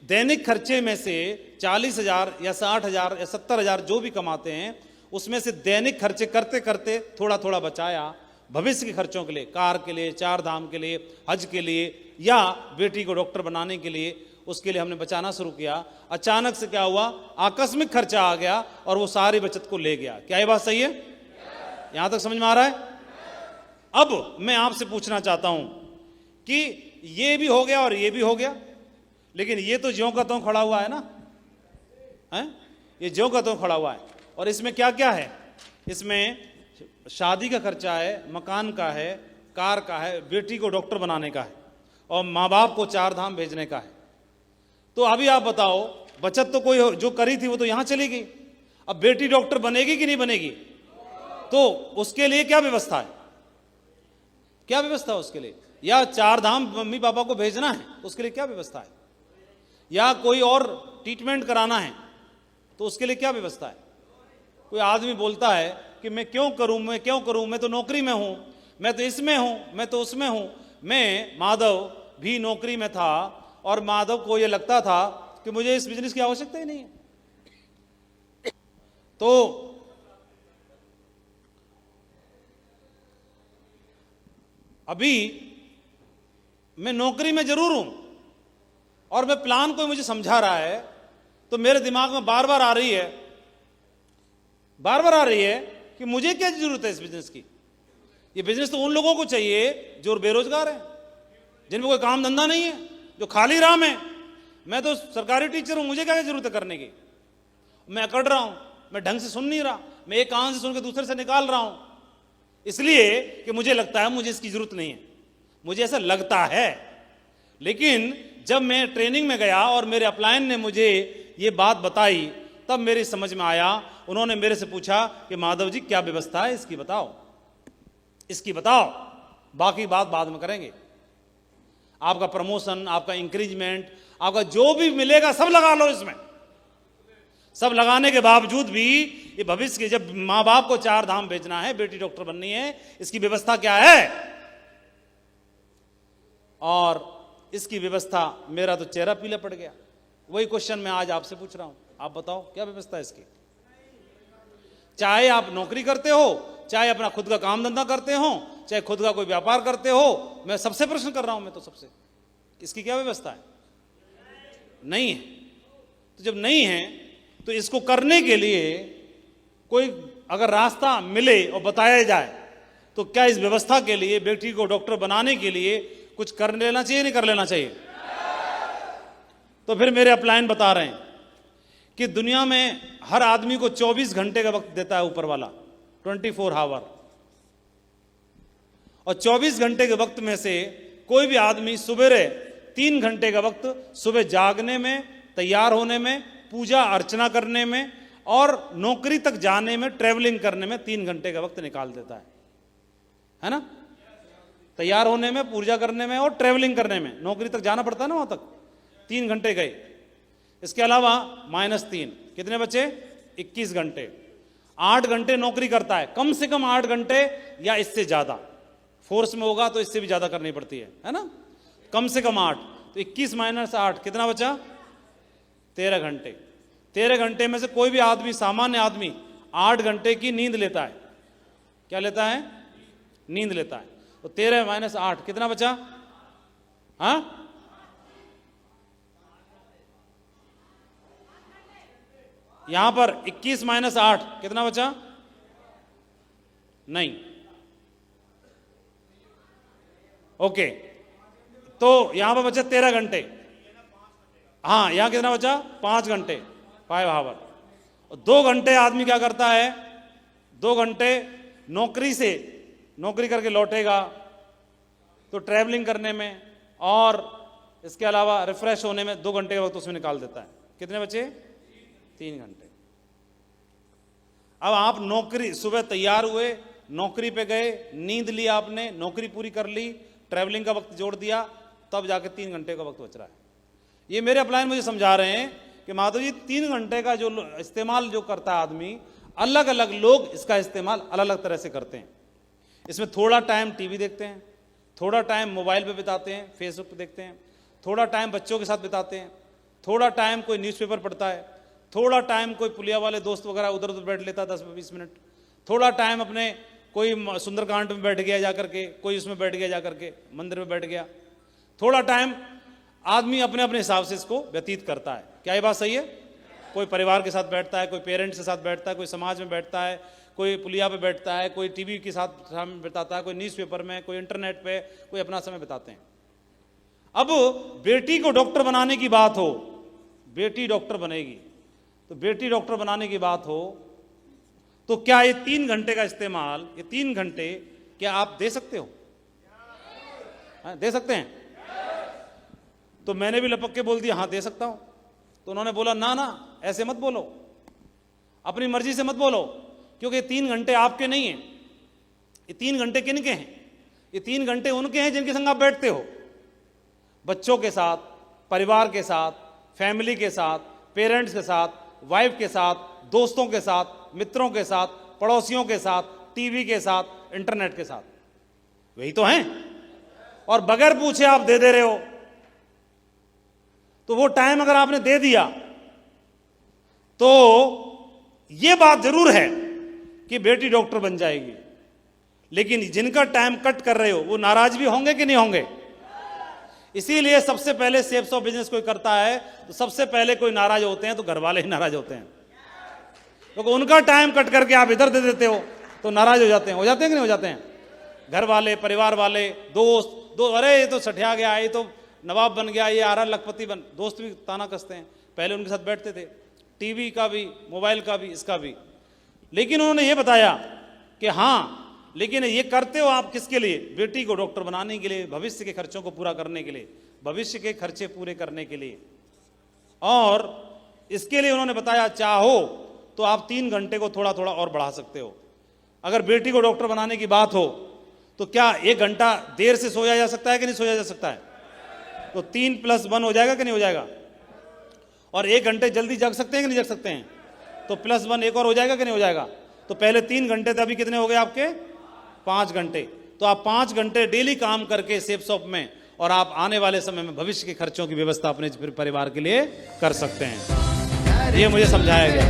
दैनिक खर्चे में से 40,000 या 60,000 या 70,000 जो भी कमाते हैं, उसमें से दैनिक खर्चे करते करते थोड़ा थोड़ा बचाया भविष्य के खर्चों के लिए, कार के लिए, चार धाम के लिए, हज के लिए, या बेटी को डॉक्टर बनाने के लिए, उसके लिए हमने बचाना शुरू किया। अचानक से क्या हुआ, आकस्मिक खर्चा आ गया और वो सारी बचत को ले गया। क्या ये बात सही है? यहां तक समझ में आ रहा है? अब मैं आपसे पूछना चाहता हूं कि ये भी हो गया और ये भी हो गया, लेकिन ये तो ज्यों का त्यों खड़ा हुआ है ना, है? ये ज्यों का त्यों खड़ा हुआ है। और इसमें क्या क्या है? इसमें शादी का खर्चा है, मकान का है, कार का है, बेटी को डॉक्टर बनाने का है, और माँ बाप को चार धाम भेजने का है। तो अभी आप बताओ, बचत तो कोई जो करी थी वो तो यहां चली गई। अब बेटी डॉक्टर बनेगी कि नहीं बनेगी? तो उसके लिए क्या व्यवस्था है? क्या व्यवस्था है उसके लिए? या चार धाम मम्मी पापा को भेजना है, उसके लिए क्या व्यवस्था है? या कोई और ट्रीटमेंट कराना है, तो उसके लिए क्या व्यवस्था है? कोई आदमी बोलता है कि मैं क्यों करूं, मैं क्यों करूं, मैं तो नौकरी में हूं, मैं तो इसमें हूं, मैं तो उसमें हूं। मैं माधव भी नौकरी में था और माधव को यह लगता था कि मुझे इस बिजनेस की आवश्यकता ही नहीं है। तो अभी मैं नौकरी में जरूर हूं और मैं प्लान कोई मुझे समझा रहा है, तो मेरे दिमाग में बार बार आ रही है कि मुझे क्या जरूरत है इस बिजनेस की। ये बिजनेस तो उन लोगों को चाहिए जो बेरोजगार हैं, जिनमें कोई काम धंधा नहीं है, जो खाली राम है। मैं तो सरकारी टीचर हूं, मुझे क्या जरूरत है करने की? मैं अकड़ रहा हूं, मैं ढंग से सुन नहीं रहा, मैं एक कान से सुन के दूसरे से निकाल रहा हूं, इसलिए कि मुझे लगता है मुझे इसकी जरूरत नहीं है, मुझे ऐसा लगता है। लेकिन जब मैं ट्रेनिंग में गया और मेरे अपलायन ने मुझे ये बात बताई, तब मेरी समझ में आया। उन्होंने मेरे से पूछा कि माधव जी क्या व्यवस्था है इसकी बताओ, इसकी बताओ, बाकी बात बाद में करेंगे। आपका प्रमोशन, आपका इंक्रीजमेंट, आपका जो भी मिलेगा सब लगा लो इसमें। सब लगाने के बावजूद भी ये भविष्य के, जब मां बाप को चार धाम भेजना है, बेटी डॉक्टर बननी है, इसकी व्यवस्था क्या है? और इसकी व्यवस्था, मेरा तो चेहरा पीला पड़ गया। वही क्वेश्चन मैं आज आपसे पूछ रहा हूं, आप बताओ क्या व्यवस्था है इसकी? चाहे आप नौकरी करते हो, चाहे अपना खुद का काम धंधा करते हो, चाहे खुद का कोई व्यापार करते हो, मैं सबसे प्रश्न कर रहा हूं, मैं तो सबसे, इसकी क्या व्यवस्था है? नहीं है। तो जब नहीं है तो इसको करने के लिए कोई अगर रास्ता मिले और बताया जाए, तो क्या इस व्यवस्था के लिए, बेटी को डॉक्टर बनाने के लिए कुछ कर लेना चाहिए, नहीं कर लेना चाहिए? तो फिर मेरे अपलायन बता रहे हैं कि दुनिया में हर आदमी को 24 घंटे का वक्त देता है ऊपर वाला, 24 आवर, और 24 घंटे के वक्त में से कोई भी आदमी सुबह 3 घंटे का वक्त सुबह जागने में, तैयार होने में, पूजा अर्चना करने में और नौकरी तक जाने में, ट्रेवलिंग करने में 3 घंटे का वक्त निकाल देता है ना? तैयार होने में, पूजा करने में और ट्रेवलिंग करने में, नौकरी तक जाना पड़ता है ना, वहां तक 3 घंटे गए। इसके अलावा -3 कितने बचे? 21 घंटे। 8 घंटे नौकरी करता है, कम से कम 8 घंटे या इससे ज्यादा। फोर्स में होगा तो इससे भी ज्यादा करनी पड़ती है ना? कम से कम 8, तो 21 - 8 कितना बचा? 13 घंटे। 13 घंटे में से कोई भी आदमी, सामान्य आदमी 8 घंटे की नींद लेता है। क्या लेता है? नींद लेता है। तो 13 - 8 कितना बचा? हाँ, यहां पर 21 - 8 कितना बचा? नहीं, ओके, तो यहां पर बचे 13 घंटे। हाँ, यहां कितना बचा? 5 घंटे, 5 आवर। और 2 घंटे आदमी क्या करता है? 2 घंटे नौकरी करके लौटेगा तो ट्रैवलिंग करने में और इसके अलावा रिफ्रेश होने में 2 घंटे का वक्त उसमें निकाल देता है। कितने बचे? 3 घंटे। अब आप नौकरी, सुबह तैयार हुए, नौकरी पे गए, नींद ली आपने, नौकरी पूरी कर ली, ट्रैवलिंग का वक्त जोड़ दिया, तब जाके 3 घंटे का वक्त बच रहा है। ये मेरे अपलायन मुझे समझा रहे हैं कि माधव जी 3 घंटे का जो इस्तेमाल जो करता है आदमी, अलग अलग लोग इसका इस्तेमाल अलग अलग तरह से करते हैं। इसमें थोड़ा टाइम टीवी देखते हैं, थोड़ा टाइम मोबाइल पे बिताते हैं, फेसबुक पे देखते हैं, थोड़ा टाइम बच्चों के साथ बिताते हैं, थोड़ा टाइम कोई न्यूज़पेपर पढ़ता है, थोड़ा टाइम कोई पुलिया वाले दोस्त वगैरह उधर उधर बैठ लेता 10-20 मिनट, थोड़ा टाइम अपने कोई सुंदरकांड में बैठ गया जा करके, कोई उसमें बैठ गया जा करके, मंदिर में बैठ गया, थोड़ा टाइम आदमी अपने अपने हिसाब से इसको व्यतीत करता है। क्या ये बात सही है? कोई परिवार के साथ बैठता है, कोई पेरेंट्स के साथ बैठता है, कोई समाज में बैठता है, कोई पुलिया पे बैठता है, कोई टीवी के साथ समय बिताता है, कोई न्यूज़पेपर में, कोई इंटरनेट पे, कोई अपना समय बिताते हैं। अब बेटी को डॉक्टर बनाने की बात हो, बेटी डॉक्टर बनेगी, तो बेटी डॉक्टर बनाने की बात हो तो क्या ये 3 घंटे का इस्तेमाल, ये 3 घंटे क्या आप दे सकते हो? दे सकते हैं? तो मैंने भी लपक के बोल दिया हाँ दे सकता हूं। तो उन्होंने बोला ना ना ऐसे मत बोलो, अपनी मर्जी से मत बोलो, क्योंकि ये 3 घंटे आपके नहीं हैं, ये 3 घंटे किनके हैं? ये 3 घंटे उनके हैं जिनके संग आप बैठते हो, बच्चों के साथ, परिवार के साथ, फैमिली के साथ, पेरेंट्स के साथ, वाइफ के साथ, दोस्तों के साथ, मित्रों के साथ, पड़ोसियों के साथ, टीवी के साथ, इंटरनेट के साथ, वही तो हैं। और बगैर पूछे आप दे रहे हो, तो वो टाइम अगर आपने दे दिया तो ये बात जरूर है कि बेटी डॉक्टर बन जाएगी, लेकिन जिनका टाइम कट कर रहे हो वो नाराज भी होंगे कि नहीं होंगे? इसीलिए सबसे पहले सेल्स ऑफ बिजनेस कोई करता है तो सबसे पहले कोई नाराज होते हैं तो घर वाले ही नाराज होते हैं, क्योंकि उनका टाइम कट करके आप इधर दे देते हो तो नाराज हो जाते हैं कि नहीं हो जाते हैं? घर वाले, परिवार वाले, दोस्त अरे ये तो सठिया गया, ये तो नवाब बन गया, ये आरा लखपति बन, दोस्त भी ताना कसते हैं। पहले उनके साथ बैठते थे, टीवी का भी, मोबाइल का भी, इसका भी, लेकिन उन्होंने ये बताया कि हाँ लेकिन ये करते हो आप किसके लिए? बेटी को डॉक्टर बनाने के लिए, भविष्य के खर्चों को पूरा करने के लिए, भविष्य के खर्चे पूरे करने के लिए। और इसके लिए उन्होंने बताया चाहो तो आप 3 घंटे को थोड़ा थोड़ा और बढ़ा सकते हो। अगर बेटी को डॉक्टर बनाने की बात हो तो क्या 1 घंटा देर से सोया जा सकता है कि नहीं सोया जा सकता है? तो 3 + 1 हो जाएगा कि नहीं हो जाएगा? और 1 घंटे जल्दी जग सकते हैं कि नहीं जग सकते हैं? तो +1 एक और हो जाएगा कि नहीं हो जाएगा? तो पहले 3 घंटे थे, अभी कितने हो गए आपके? 5 घंटे। तो आप 5 घंटे डेली काम करके सेफ शॉप में, और आप आने वाले समय में भविष्य के खर्चों की व्यवस्था अपने परिवार के लिए कर सकते हैं। ये मुझे समझाया गया।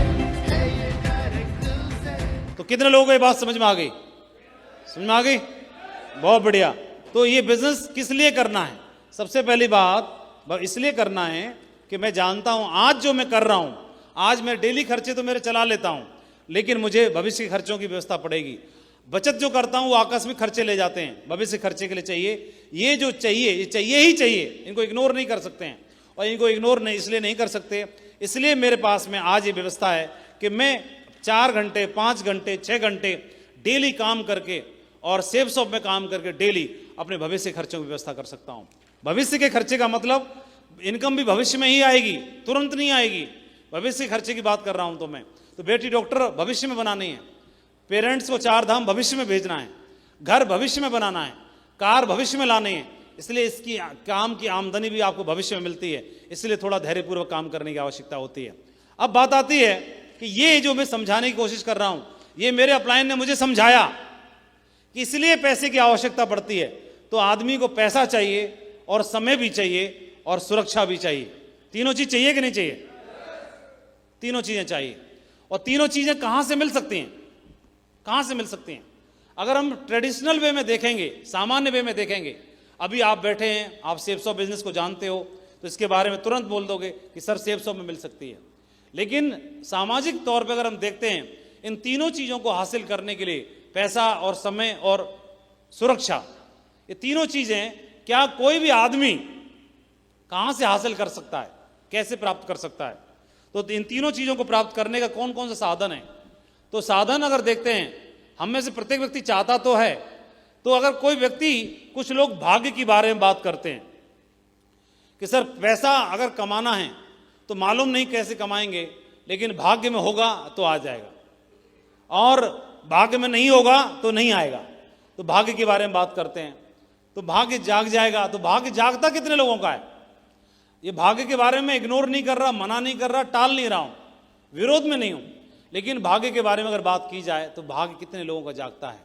तो कितने लोगों को ये बात समझ में आ गई? समझ में आ गई? बहुत बढ़िया। तो ये बिजनेस किस लिए करना है? सबसे पहली बात इसलिए करना है कि मैं जानता हूं आज जो मैं कर रहा हूं, आज मैं डेली खर्चे तो मेरे चला लेता हूं, लेकिन मुझे भविष्य के खर्चों की व्यवस्था पड़ेगी। बचत जो करता हूं वो आकस्मिक खर्चे ले जाते हैं, भविष्य खर्चे के लिए चाहिए। ये जो चाहिए, ये चाहिए ही चाहिए, इनको इग्नोर नहीं कर सकते हैं। और इनको इग्नोर नहीं इसलिए नहीं कर सकते, इसलिए मेरे पास में आज ये व्यवस्था है कि मैं 4 घंटे, 5 घंटे, 6 घंटे डेली काम करके और सेफ शॉप में काम करके डेली अपने भविष्य के खर्चों की व्यवस्था कर सकता हूं। भविष्य के खर्चे का मतलब इनकम भी भविष्य में ही आएगी, तुरंत नहीं आएगी। भविष्य के खर्चे की बात कर रहा हूं तो मैं तो बेटी डॉक्टर भविष्य में बनानी है, पेरेंट्स को 4 धाम भविष्य में भेजना है, घर भविष्य में बनाना है, कार भविष्य में लानी है। इसलिए इसकी काम की आमदनी भी आपको भविष्य में मिलती है, इसलिए थोड़ा धैर्यपूर्वक काम करने की आवश्यकता होती है। अब बात आती है कि ये जो मैं समझाने की कोशिश कर रहा हूं, ये मेरे अपलाइन ने मुझे समझाया कि इसलिए पैसे की आवश्यकता पड़ती है। तो आदमी को पैसा चाहिए और समय भी चाहिए और सुरक्षा भी चाहिए। तीनों चीज चाहिए कि नहीं चाहिए? तीनों चीजें चाहिए। और तीनों चीजें कहां से मिल सकती हैं? कहां से मिल सकती हैं? अगर हम ट्रेडिशनल वे में देखेंगे, सामान्य वे में देखेंगे, अभी आप बैठे हैं, आप सेल्स ऑफ बिजनेस को जानते हो तो इसके बारे में तुरंत बोल दोगे कि सर सेल्स ऑफ में मिल सकती है। लेकिन सामाजिक तौर पर अगर हम देखते हैं, इन तीनों चीजों को हासिल करने के लिए पैसा और समय और सुरक्षा, ये तीनों चीजें क्या कोई भी आदमी कहां से हासिल कर सकता है, कैसे प्राप्त कर सकता है? तो इन तीनों चीजों को प्राप्त करने का कौन कौन सा साधन है? तो साधन अगर देखते हैं, हम में से प्रत्येक व्यक्ति चाहता तो है। तो अगर कोई व्यक्ति, कुछ लोग भाग्य के बारे में बात करते हैं कि सर पैसा अगर कमाना है तो मालूम नहीं कैसे कमाएंगे, लेकिन भाग्य में होगा तो आ जाएगा, और भाग्य में नहीं होगा तो नहीं आएगा। तो भाग्य के बारे में बात करते हैं, तो भाग्य जाग जाएगा। तो भाग्य जागता कितने लोगों का है? ये भाग्य के बारे में इग्नोर नहीं कर रहा, मना नहीं कर रहा, टाल नहीं रहा हूं, विरोध में नहीं हूं, लेकिन भाग्य के बारे में अगर बात की जाए तो भाग्य कितने लोगों का जागता है?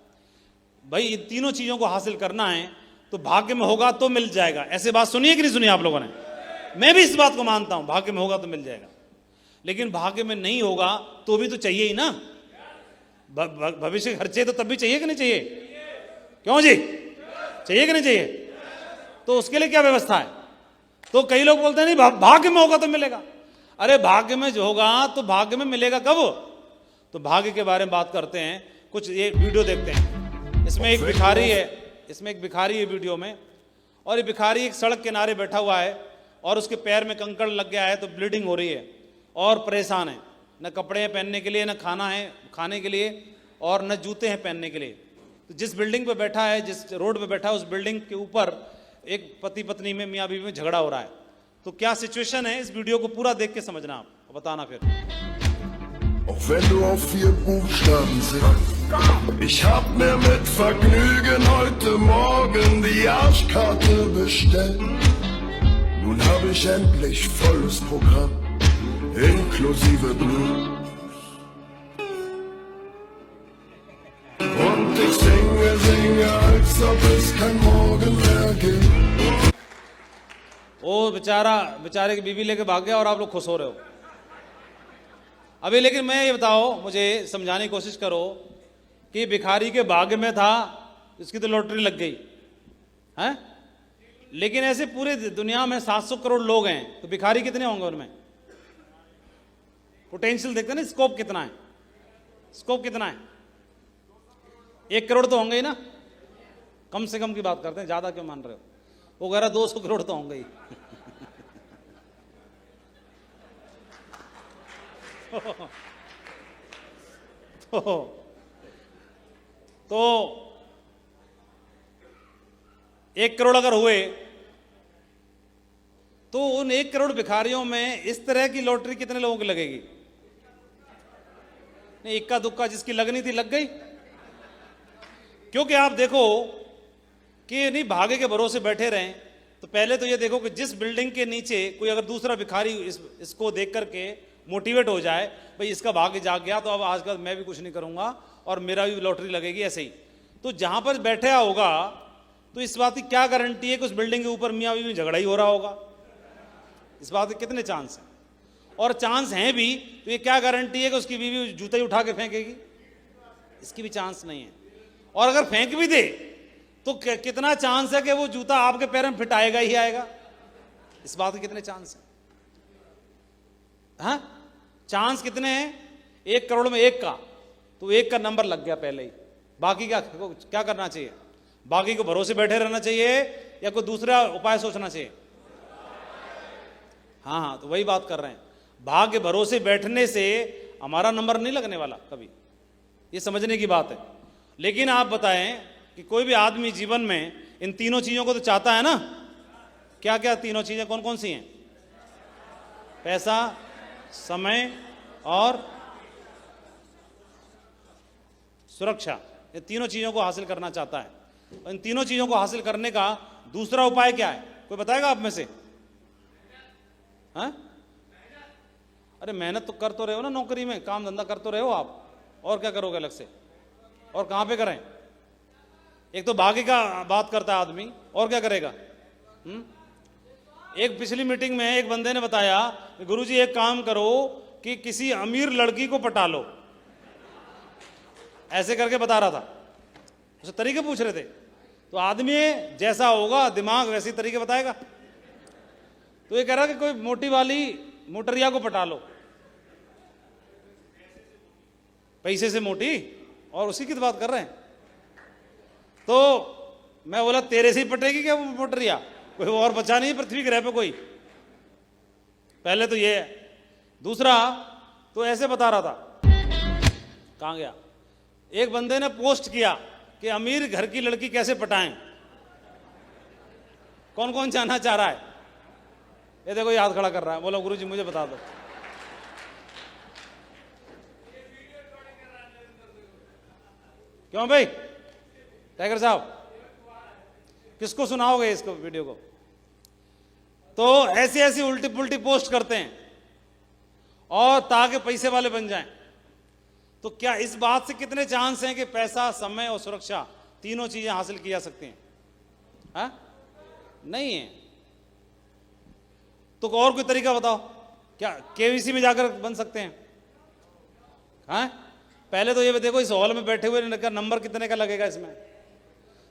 भाई इन तीनों चीजों को हासिल करना है तो भाग्य में होगा तो मिल जाएगा। ऐसे बात सुनिए कि नहीं सुनिए आप लोगों ने? मैं भी इस बात को मानता हूं, भाग्य में होगा तो मिल जाएगा। लेकिन भाग्य में नहीं होगा तो भी तो चाहिए ही ना। भविष्य के खर्चे तो तब भी चाहिए कि नहीं चाहिए? क्यों जी, चाहिए कि नहीं चाहिए? तो उसके लिए क्या व्यवस्था है? तो कई लोग बोलते हैं नहीं भाग्य में होगा तो मिलेगा। अरे भाग्य में जो होगा तो भाग्य में मिलेगा कब? तो भाग्य के बारे में बात करते हैं, कुछ ये वीडियो देखते हैं। इसमें एक भिखारी है वीडियो में, और ये भिखारी एक सड़क किनारे बैठा हुआ है और उसके पैर में कंकड़ लग गया है तो ब्लीडिंग हो रही है और परेशान है, न कपड़े हैं पहनने के लिए, न खाना है खाने के लिए, और न जूते हैं पहनने के लिए। तो जिस बिल्डिंग पे बैठा है, जिस रोड पे बैठा है, उस बिल्डिंग के ऊपर एक पति पत्नी में, मियाँ बीवी में झगड़ा हो रहा है। तो क्या सिचुएशन है, इस वीडियो को पूरा देख के समझना आप, बताना फिर। Auch wenn du auf 4 Buchstaben sitzt. Ich hab mir mit Vergnügen heute Morgen die Arschkarte bestellt. Nun hab ich endlich volles Programm, inklusive Blues. Und ich singe, als ob es kein Morgen mehr gibt. वो बेचारे की बीवी लेके भाग गया और आप लोग खुश हो रहे हो अभी। लेकिन मैं ये बताओ, मुझे समझाने की कोशिश करो कि भिखारी के भाग्य में था, इसकी तो लॉटरी लग गई है। लेकिन ऐसे पूरे दुनिया में 700 करोड़ लोग हैं, तो भिखारी कितने होंगे उनमें? पोटेंशियल देखते हैं ना, स्कोप कितना है, स्कोप कितना है? 1 करोड़ तो होंगे ही ना, कम से कम की बात करते हैं, ज्यादा क्यों मान रहे हो? वो कह रहा 200 करोड़ तो होंगे ही। तो 1 करोड़ अगर हुए तो उन 1 करोड़ भिखारियों में इस तरह की लॉटरी कितने लोगों की लगेगी? नहीं, इक्का दुक्का जिसकी लगनी थी लग गई। क्योंकि आप देखो कि नहीं भाग्य के भरोसे बैठे रहें, तो पहले तो ये देखो कि जिस बिल्डिंग के नीचे कोई अगर दूसरा भिखारी इसको देख करके मोटिवेट हो जाए, भाई इसका भाग्य जाग गया तो अब आज के बाद मैं भी कुछ नहीं करूंगा और मेरा भी लॉटरी लगेगी, ऐसे ही। तो जहां पर बैठा होगा तो इस बात की क्या गारंटी है कि उस बिल्डिंग के ऊपर मियाँ बीवी झगड़ा ही हो रहा होगा? इस बात के कितने चांस हैं? और चांस हैं भी तो ये क्या गारंटी है कि उसकी बीवी जूते ही उठा के फेंकेगी? इसकी भी चांस नहीं है। और अगर फेंक भी दे तो कितना चांस है कि वो जूता आपके पैर में फिट आएगा ही आएगा? इस बात के कितने चांस हैं? हाँ, चांस कितने हैं? 1 करोड़ में 1 का, तो 1 का नंबर लग गया पहले ही। बाकी क्या करना चाहिए? बाकी को भरोसे बैठे रहना चाहिए या कोई दूसरा उपाय सोचना चाहिए? हाँ, तो वही बात कर रहे हैं। भाग्य भरोसे बैठने से हमारा नंबर नहीं लगने वाला कभी, ये समझने की बात है। लेकिन आप बताएं कि कोई भी आदमी जीवन में इन तीनों चीजों को तो चाहता है ना। क्या क्या तीनों चीजें कौन कौन सी हैं? पैसा, समय और सुरक्षा, ये तीनों चीजों को हासिल करना चाहता है। और इन तीनों चीजों को हासिल करने का दूसरा उपाय क्या है? कोई बताएगा आप में से? हाँ? अरे मेहनत तो कर तो रहे हो ना, नौकरी में काम धंधा कर तो रहे हो आप, और क्या करोगे अलग से? और कहां पे करें? एक तो भाग्य का बात करता है आदमी, और क्या करेगा? एक पिछली मीटिंग में एक बंदे ने बताया, गुरुजी एक काम करो कि किसी अमीर लड़की को पटा लो, ऐसे करके बता रहा था। उसे तरीके पूछ रहे थे, तो आदमी जैसा होगा दिमाग वैसे ही तरीके बताएगा। तो ये कह रहा कि कोई मोटी वाली मोटरिया को पटा लो, पैसे से मोटी, और उसी की तो बात कर रहे हैं। तो मैं बोला तेरे से ही पटेगी क्या वो मोटरिया? कोई और बचा नहीं पृथ्वी ग्रह पे कोई। पहले तो ये है। दूसरा तो ऐसे बता रहा था, कहां गया? एक बंदे ने पोस्ट किया कि अमीर घर की लड़की कैसे पटाएं, कौन कौन जानना चाह रहा है? ये देखो याद खड़ा कर रहा है, बोलो गुरुजी मुझे बता दो। क्यों भाई टाइगर साहब, किसको सुनाओगे इसको वीडियो को? तो ऐसी ऐसी उल्टी पुल्टी पोस्ट करते हैं और ताकि पैसे वाले बन जाएं। तो क्या इस बात से कितने चांस हैं कि पैसा, समय और सुरक्षा तीनों चीजें हासिल की जा सकती हैं? हाँ? नहीं है। तो और कोई तरीका बताओ। क्या केवीसी में जाकर बन सकते हैं? हाँ, पहले तो ये देखो, इस हॉल में बैठे हुए नंबर कितने का लगेगा इसमें?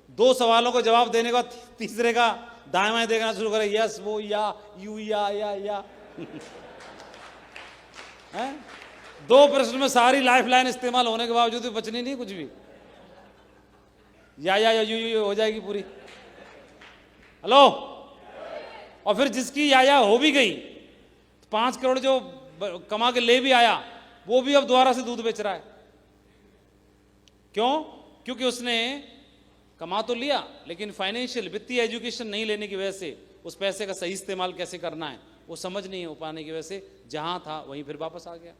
2 सवालों को जवाब देने का, तीसरे का दाएं बाएं देखना शुरू करे, यस वो या यू या हैं? 2 प्रश्न में सारी लाइफ लाइन इस्तेमाल होने के बावजूद भी बचनी नहीं कुछ भी, या यू हो जाएगी पूरी। हेलो, और फिर जिसकी या हो भी गई, 5 करोड़ जो कमा के ले भी आया, वो भी अब दोबारा से दूध बेच रहा है। क्यों? क्योंकि उसने कमा तो लिया, लेकिन फाइनेंशियल वित्तीय एजुकेशन नहीं लेने की वजह से उस पैसे का सही इस्तेमाल कैसे करना है वो समझ नहीं हो पाने की वजह से जहां था वहीं फिर वापस आ गया।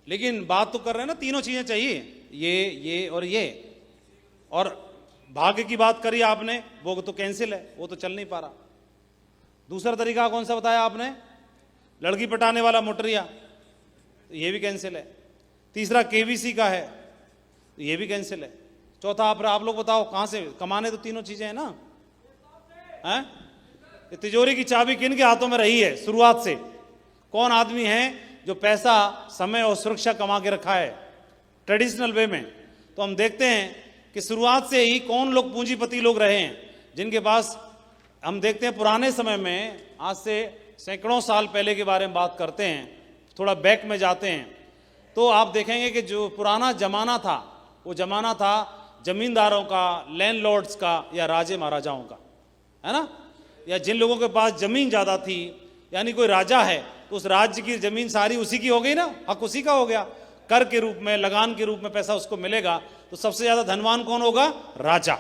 लेकिन बात तो कर रहे हैं ना, तीनों चीजें चाहिए, ये और ये। और भाग्य की बात करी आपने, वो तो कैंसिल है, वो तो चल नहीं पा रहा। दूसरा तरीका कौन सा बताया आपने? लड़की पटाने वाला मोटरिया, ये भी कैंसिल है। तीसरा केवीसी का है, ये भी कैंसिल है। चौथा आप लोग बताओ कहां से कमाने? तो तीनों चीजें हैं ना, हैं? तिजोरी की चाबी किन के हाथों में रही है शुरुआत से? कौन आदमी है जो पैसा, समय और सुरक्षा कमा के रखा है ट्रेडिशनल वे में? तो हम देखते हैं कि शुरुआत से ही कौन लोग पूंजीपति लोग रहे हैं जिनके पास, हम देखते हैं पुराने समय में, आज से सैकड़ों साल पहले के बारे में बात करते हैं, थोड़ा बैक में जाते हैं, तो आप देखेंगे कि जो पुराना जमाना था वो जमाना था जमींदारों का, लैंडलॉर्ड्स का, या राजे महाराजाओं का, है ना? या जिन लोगों के पास जमीन ज़्यादा थी, यानी कोई राजा है तो उस राज्य की जमीन सारी उसी की हो गई ना, हक उसी का हो गया, कर के रूप में, लगान के रूप में पैसा उसको मिलेगा। तो सबसे ज़्यादा धनवान कौन होगा? राजा।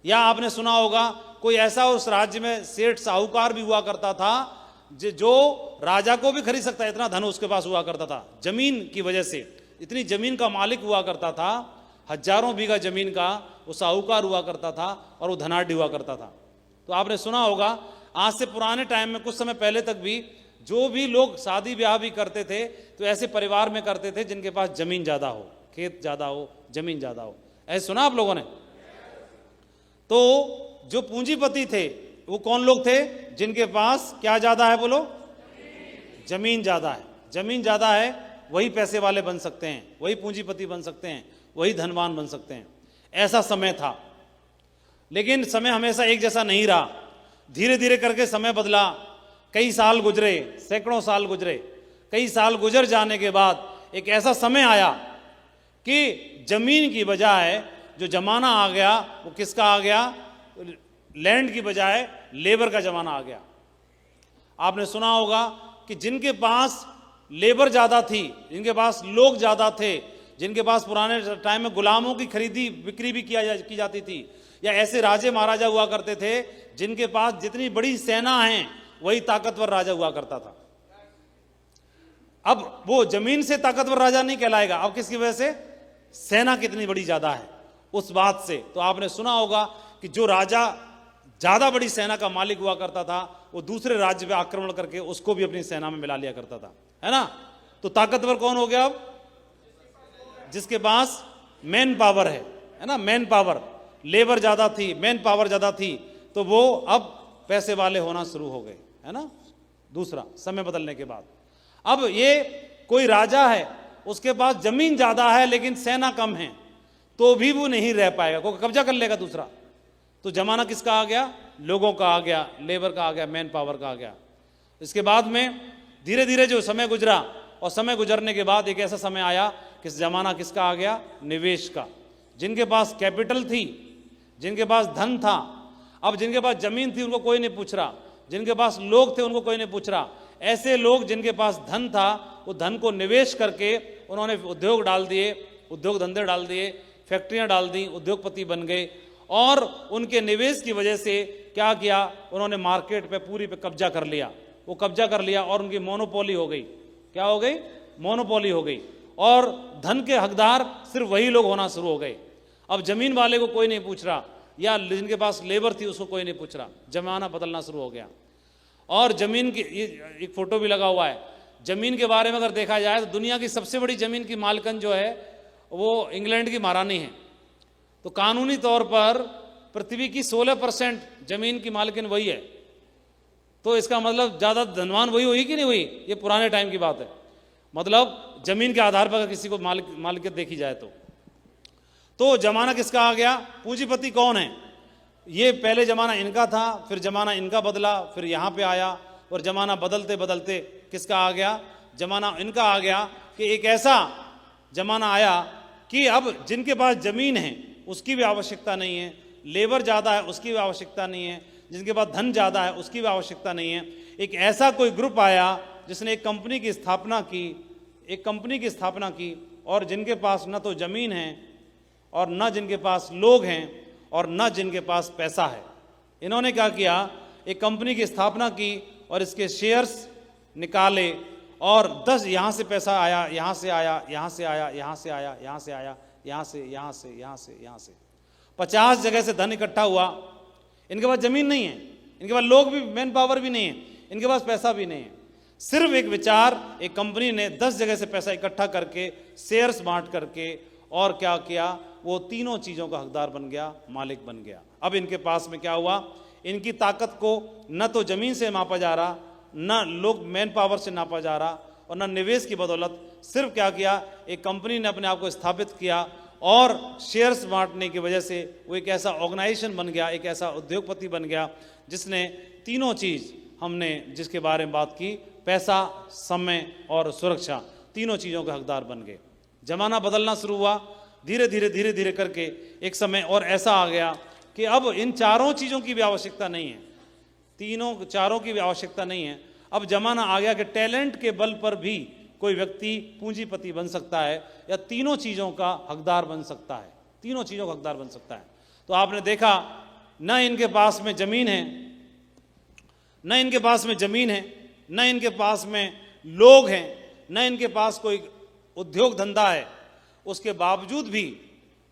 या आपने सुना होगा कोई ऐसा उस राज्य में सेठ साहूकार भी हुआ करता था जो राजा को भी खरीद सकता है, इतना धन उसके पास हुआ करता था जमीन की वजह से, इतनी जमीन का मालिक हुआ करता था, हजारों बीघा जमीन का वो साहूकार हुआ करता था और वो धनाढ़ हुआ करता था। तो आपने सुना होगा आज से पुराने टाइम में, कुछ समय पहले तक भी, जो भी लोग शादी ब्याह भी करते थे तो ऐसे परिवार में करते थे जिनके पास जमीन ज्यादा हो, खेत ज्यादा हो, जमीन ज्यादा हो। ऐसे सुना आप लोगों ने? तो जो पूंजीपति थे वो कौन लोग थे? जिनके पास क्या ज्यादा है? बोलो, जमीन ज्यादा है। जमीन ज्यादा है वही पैसे वाले बन सकते हैं, वही पूंजीपति बन सकते हैं, वही धनवान बन सकते हैं। ऐसा समय था। लेकिन समय हमेशा एक जैसा नहीं रहा, धीरे धीरे करके समय बदला। कई साल गुजरे, सैकड़ों साल गुजरे। कई साल गुजर जाने के बाद एक ऐसा समय आया कि जमीन की बजाय जो जमाना आ गया वो किसका आ गया? लैंड की बजाय लेबर का जमाना आ गया। आपने सुना होगा कि जिनके पास लेबर ज्यादा थी, जिनके पास लोग ज्यादा थे, जिनके पास पुराने टाइम में गुलामों की खरीदी बिक्री भी की जाती थी, या ऐसे राजे महाराजा हुआ करते थे जिनके पास जितनी बड़ी सेना है वही ताकतवर राजा हुआ करता था। अब वो जमीन से ताकतवर राजा नहीं कहलाएगा, अब किसकी वजह से? सेना कितनी बड़ी ज्यादा है उस बात से। तो आपने सुना होगा कि जो राजा ज्यादा बड़ी सेना का मालिक हुआ करता था वो दूसरे राज्य पे आक्रमण करके उसको भी अपनी सेना में मिला लिया करता था, है ना? तो ताकतवर कौन हो गया अब? जिसके पास मैन पावर है ना? मैन पावर, लेबर ज्यादा थी, मैन पावर ज्यादा थी, तो वो अब पैसे वाले होना शुरू हो गए, है ना? दूसरा, समय बदलने के बाद अब ये कोई राजा है, उसके पास जमीन ज्यादा है लेकिन सेना कम है, तो भी वो नहीं रह पाएगा, कोई कब्जा कर लेगा दूसरा। तो जमाना किसका आ गया? लोगों का आ गया, लेबर का आ गया, मैन पावर का आ गया। इसके बाद में धीरे धीरे जो समय गुजरा, और समय गुजरने के बाद एक ऐसा समय आया कि जमाना किसका आ गया? निवेश का। जिनके पास कैपिटल थी, जिनके पास धन था, अब जिनके पास जमीन थी उनको कोई नहीं पूछ रहा, जिनके पास लोग थे उनको कोई नहीं पूछ रहा। ऐसे लोग जिनके पास धन था वो धन को निवेश करके उन्होंने उद्योग डाल दिए, उद्योग धंधे डाल दिए, फैक्ट्रियां डाल दी, उद्योगपति बन गए। और उनके निवेश की वजह से क्या किया? उन्होंने मार्केट पे पूरी पे कब्जा कर लिया। वो कब्जा कर लिया और उनकी मोनोपोली हो गई। क्या हो गई? मोनोपोली हो गई। और धन के हकदार सिर्फ वही लोग होना शुरू हो गए। अब जमीन वाले को कोई नहीं पूछ रहा, या जिनके पास लेबर थी उसको कोई नहीं पूछ रहा। जमाना बदलना शुरू हो गया। और जमीन की एक फोटो भी लगा हुआ है। जमीन के बारे में अगर देखा जाए तो दुनिया की सबसे बड़ी जमीन की मालकन जो है वो इंग्लैंड की महारानी है। तो कानूनी तौर पर पृथ्वी की 16% जमीन की मालकिन वही है। तो इसका मतलब ज़्यादा धनवान वही हुई कि नहीं हुई? ये पुराने टाइम की बात है। मतलब जमीन के आधार पर अगर किसी को मालिकियत देखी जाए तो जमाना किसका आ गया? पूंजीपति कौन है? ये पहले जमाना इनका था, फिर जमाना इनका बदला, फिर यहाँ पे आया, और जमाना बदलते बदलते किसका आ गया? जमाना इनका आ गया कि एक ऐसा जमाना आया कि अब जिनके पास जमीन है उसकी भी आवश्यकता नहीं है, लेबर ज़्यादा है उसकी भी आवश्यकता नहीं है, जिनके पास धन ज़्यादा है उसकी भी आवश्यकता नहीं है। एक ऐसा कोई ग्रुप आया जिसने एक कंपनी की स्थापना की, और जिनके पास न तो ज़मीन है और न जिनके पास लोग हैं और न जिनके पास पैसा है। इन्होंने क्या किया? एक कंपनी की स्थापना की और इसके शेयर्स निकाले, और 10 यहाँ से पैसा आया, यहाँ से आया, यहाँ से आया, यहाँ से आया, यहाँ से आया, यहाँ से, यहाँ से, यहाँ से, यहाँ से 50 जगह से धन इकट्ठा हुआ। इनके पास जमीन नहीं है, इनके पास लोग भी, मैन पावर भी नहीं है, इनके पास पैसा भी नहीं है। सिर्फ एक विचार, एक कंपनी ने 10 जगह से पैसा इकट्ठा करके, शेयर्स बांट करके, और क्या किया? वो तीनों चीज़ों का हकदार बन गया, मालिक बन गया। अब इनके पास में क्या हुआ? इनकी ताकत को न तो जमीन से मापा जा रहा, न लोग मैन पावर से नापा जा रहा, और न निवेश की बदौलत। सिर्फ क्या किया? एक कंपनी ने अपने आप को स्थापित किया, और शेयर्स बांटने की वजह से वो एक ऐसा ऑर्गेनाइजेशन बन गया, एक ऐसा उद्योगपति बन गया जिसने तीनों चीज़, हमने जिसके बारे में बात की, पैसा, समय और सुरक्षा, तीनों चीज़ों के हकदार बन गए। जमाना बदलना शुरू हुआ, धीरे धीरे करके एक समय और ऐसा आ गया कि अब इन चारों चीज़ों की भी आवश्यकता नहीं है, चारों की भी आवश्यकता नहीं है। अब जमाना आ गया कि टैलेंट के बल पर भी कोई व्यक्ति पूंजीपति बन सकता है, या तीनों चीज़ों का हकदार बन सकता है, तीनों चीज़ों का हकदार बन सकता है। तो आपने देखा, न इनके पास में ज़मीन है, न इनके पास में ज़मीन है, न इनके पास में लोग हैं, न इनके पास कोई उद्योग धंधा है, उसके बावजूद भी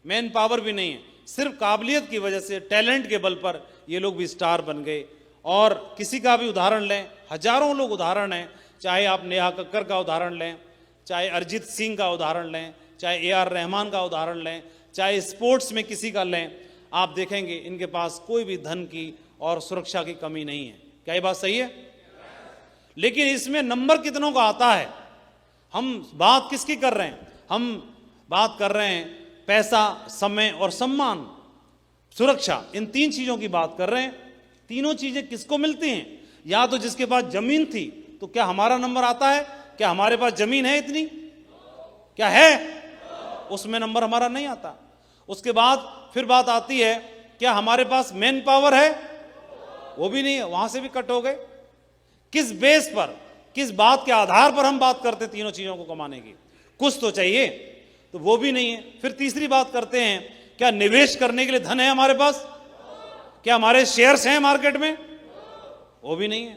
मैन पावर भी नहीं है। सिर्फ काबिलियत की वजह से, टैलेंट के बल पर ये लोग भी स्टार बन गए। और किसी का भी उदाहरण लें, हजारों लोग उदाहरण हैं, चाहे आप नेहा कक्कर का उदाहरण लें, चाहे अरिजीत सिंह का उदाहरण लें, चाहे AR रहमान का उदाहरण लें, चाहे स्पोर्ट्स में किसी का लें, आप देखेंगे इनके पास कोई भी धन की और सुरक्षा की कमी नहीं है। क्या ये बात सही है? लेकिन इसमें नंबर कितनों का आता है? हम बात किसकी कर रहे हैं? हम बात कर रहे हैं पैसा, समय और सम्मान, सुरक्षा, इन 3 चीज़ों की बात कर रहे हैं। तीनों चीज़ें किसको मिलती हैं? या तो जिसके पास जमीन थी, तो क्या हमारा नंबर आता है? क्या हमारे पास जमीन है इतनी? क्या है? उसमें नंबर हमारा नहीं आता। उसके बाद फिर बात आती है, क्या हमारे पास मैन पावर है? वो भी नहीं है, वहां से भी कट हो गए। किस बेस पर, किस बात के आधार पर हम बात करते तीनों चीजों को कमाने की? कुछ तो चाहिए, तो वो भी नहीं है। फिर तीसरी बात करते हैं, क्या निवेश करने के लिए धन है हमारे पास? क्या हमारे शेयर्स हैं मार्केट में? वो भी नहीं है।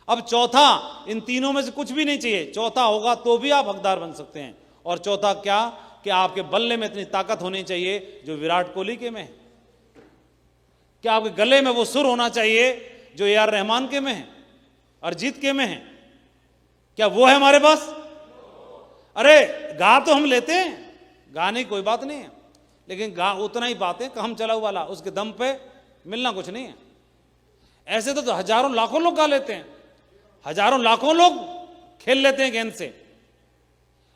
अब चौथा, इन तीनों में से कुछ भी नहीं चाहिए, चौथा होगा तो भी आप हकदार बन सकते हैं। और चौथा क्या? कि आपके बल्ले में इतनी ताकत होनी चाहिए जो विराट कोहली के में है। क्या आपके गले में वो सुर होना चाहिए जो AR रहमान के में है, अरिजीत के में है? क्या वो है हमारे पास? अरे गा तो हम लेते हैं, गाने की कोई बात नहीं है, लेकिन गा उतना ही पाते हैं, काम चलाऊ वाला, उसके दम पे मिलना कुछ नहीं है। ऐसे तो हजारों लाखों लोग गा लेते हैं, हजारों लाखों लोग खेल लेते हैं गेंद से,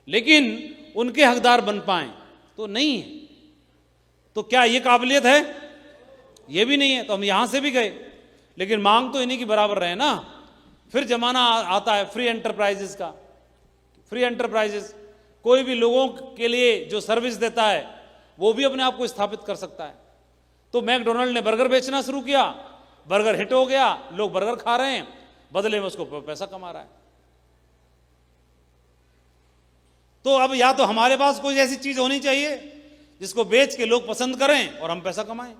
लेकिन उनके हकदार बन पाए तो नहीं है। तो क्या ये काबिलियत है? ये भी नहीं है। तो हम यहां से भी गए, लेकिन मांग तो इन्हीं की बराबर रहे ना। फिर जमाना आता है फ्री एंटरप्राइजेस का। फ्री एंटरप्राइजेस, कोई भी लोगों के लिए जो सर्विस देता है वो भी अपने आप को स्थापित कर सकता है। तो मैकडोनल्ड ने बर्गर बेचना शुरू किया, बर्गर हिट हो गया, लोग बर्गर खा रहे हैं, बदले में उसको पैसा कमा रहा है। तो अब या तो हमारे पास कोई ऐसी चीज होनी चाहिए जिसको बेच के लोग पसंद करें और हम पैसा कमाएं,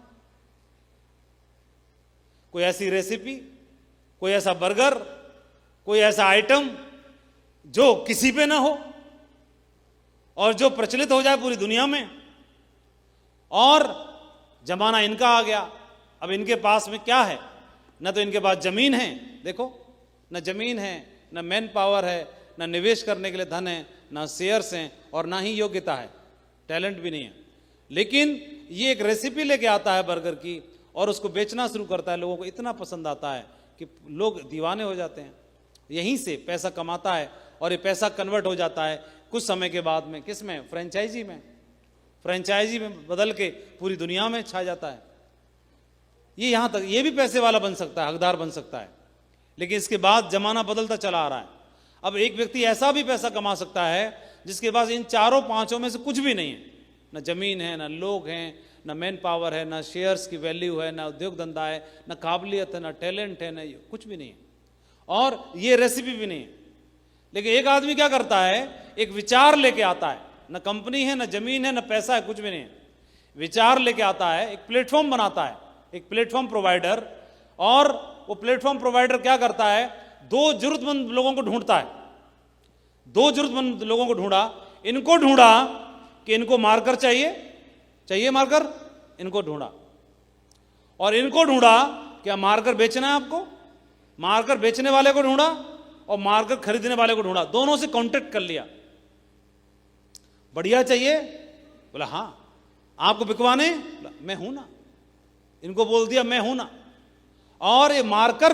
कोई ऐसी रेसिपी, कोई ऐसा बर्गर, कोई ऐसा आइटम जो किसी पे ना हो और जो प्रचलित हो जाए पूरी दुनिया में। और जमाना इनका आ गया। अब इनके पास में क्या है? न तो इनके पास जमीन है, देखो, न जमीन है, न मैन पावर है, न निवेश करने के लिए धन है, न शेयर्स हैं, और ना ही योग्यता है, टैलेंट भी नहीं है। लेकिन ये एक रेसिपी लेके आता है बर्गर की और उसको बेचना शुरू करता है, लोगों को इतना पसंद आता है कि लोग दीवाने हो जाते हैं। यहीं से पैसा कमाता है और ये पैसा कन्वर्ट हो जाता है कुछ समय के बाद में किस में, फ्रेंचाइजी में। फ्रेंचाइजी में बदल के पूरी दुनिया में छा जाता है। ये यहां तक, ये भी पैसे वाला बन सकता है, हकदार बन सकता है, लेकिन इसके बाद जमाना बदलता चला आ रहा है। अब एक व्यक्ति ऐसा भी पैसा कमा सकता है जिसके पास इन चारों पांचों में से कुछ भी नहीं है, न जमीन है, न लोग हैं, न मैन पावर है, न शेयर्स की वैल्यू है, न उद्योग धंधा है, न काबिलियत है, न टैलेंट है, न कुछ भी नहीं है, और ये रेसिपी भी नहीं है। लेकिन एक आदमी क्या करता है, एक विचार लेके आता है, न कंपनी है, न जमीन है, न पैसा है, कुछ भी नहीं है, विचार लेके आता है, एक प्लेटफॉर्म बनाता है, एक प्लेटफॉर्म प्रोवाइडर। और वो प्लेटफॉर्म प्रोवाइडर क्या करता है, दो जरूरतमंद लोगों को ढूंढता है, दो जरूरतमंद लोगों को ढूंढा, इनको ढूंढा कि इनको मार्कर चाहिए मार्कर, इनको ढूंढा, और इनको ढूंढा क्या मार्कर बेचना है आपको, मार्कर बेचने वाले को ढूंढा और मार्कर खरीदने वाले को ढूंढा, दोनों से कांटेक्ट कर लिया। बढ़िया चाहिए, बोला हाँ। आपको बिकवाने, बोला मैं हूं ना, इनको बोल दिया मैं हूं ना, और ये मार्कर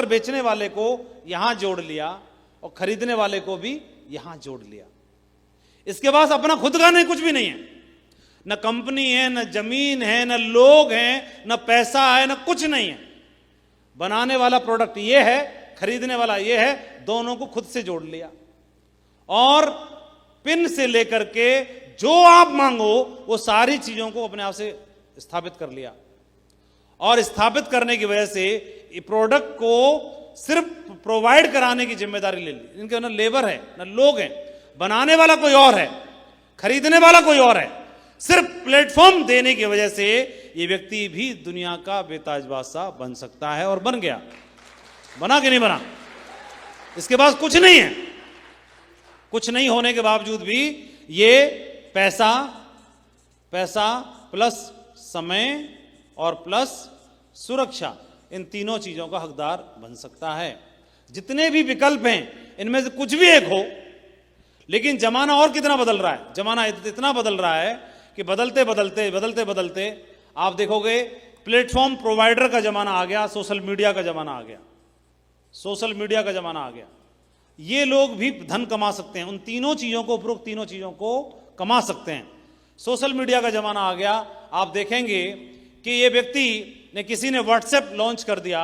बेचने वाले को यहां जोड़ लिया और खरीदने वाले को भी यहां जोड़ लिया। इसके पास अपना खुद का नहीं, कुछ भी नहीं है, न कंपनी है, न जमीन है, न लोग हैं, न पैसा है, न कुछ नहीं है। बनाने वाला प्रोडक्ट ये है, खरीदने वाला ये है, दोनों को खुद से जोड़ लिया और पिन से लेकर के जो आप मांगो वो सारी चीजों को अपने आप से स्थापित कर लिया। और स्थापित करने की वजह से प्रोडक्ट को सिर्फ प्रोवाइड कराने की जिम्मेदारी ले ली। इनके ना लेबर है, ना लोग हैं, बनाने वाला कोई और है, खरीदने वाला कोई और है। सिर्फ प्लेटफॉर्म देने की वजह से ये व्यक्ति भी दुनिया का बेताज बादशाह बन सकता है, और बन गया। बना कि नहीं बना? इसके पास कुछ नहीं है। कुछ नहीं होने के बावजूद भी ये पैसा प्लस समय और प्लस सुरक्षा, इन तीनों चीजों का हकदार बन सकता है। जितने भी विकल्प हैं इनमें से कुछ भी एक हो, लेकिन जमाना और कितना बदल रहा है, जमाना इतना बदल रहा है कि बदलते बदलते आप देखोगे प्लेटफॉर्म प्रोवाइडर का जमाना आ गया, सोशल मीडिया का जमाना आ गया, सोशल मीडिया का जमाना आ गया। ये लोग भी धन कमा सकते हैं, उन तीनों चीजों को, उपरोक्त तीनों चीजों को कमा सकते हैं। सोशल मीडिया का जमाना आ गया। आप देखेंगे कि ये व्यक्ति ने, किसी ने व्हाट्सएप लॉन्च कर दिया,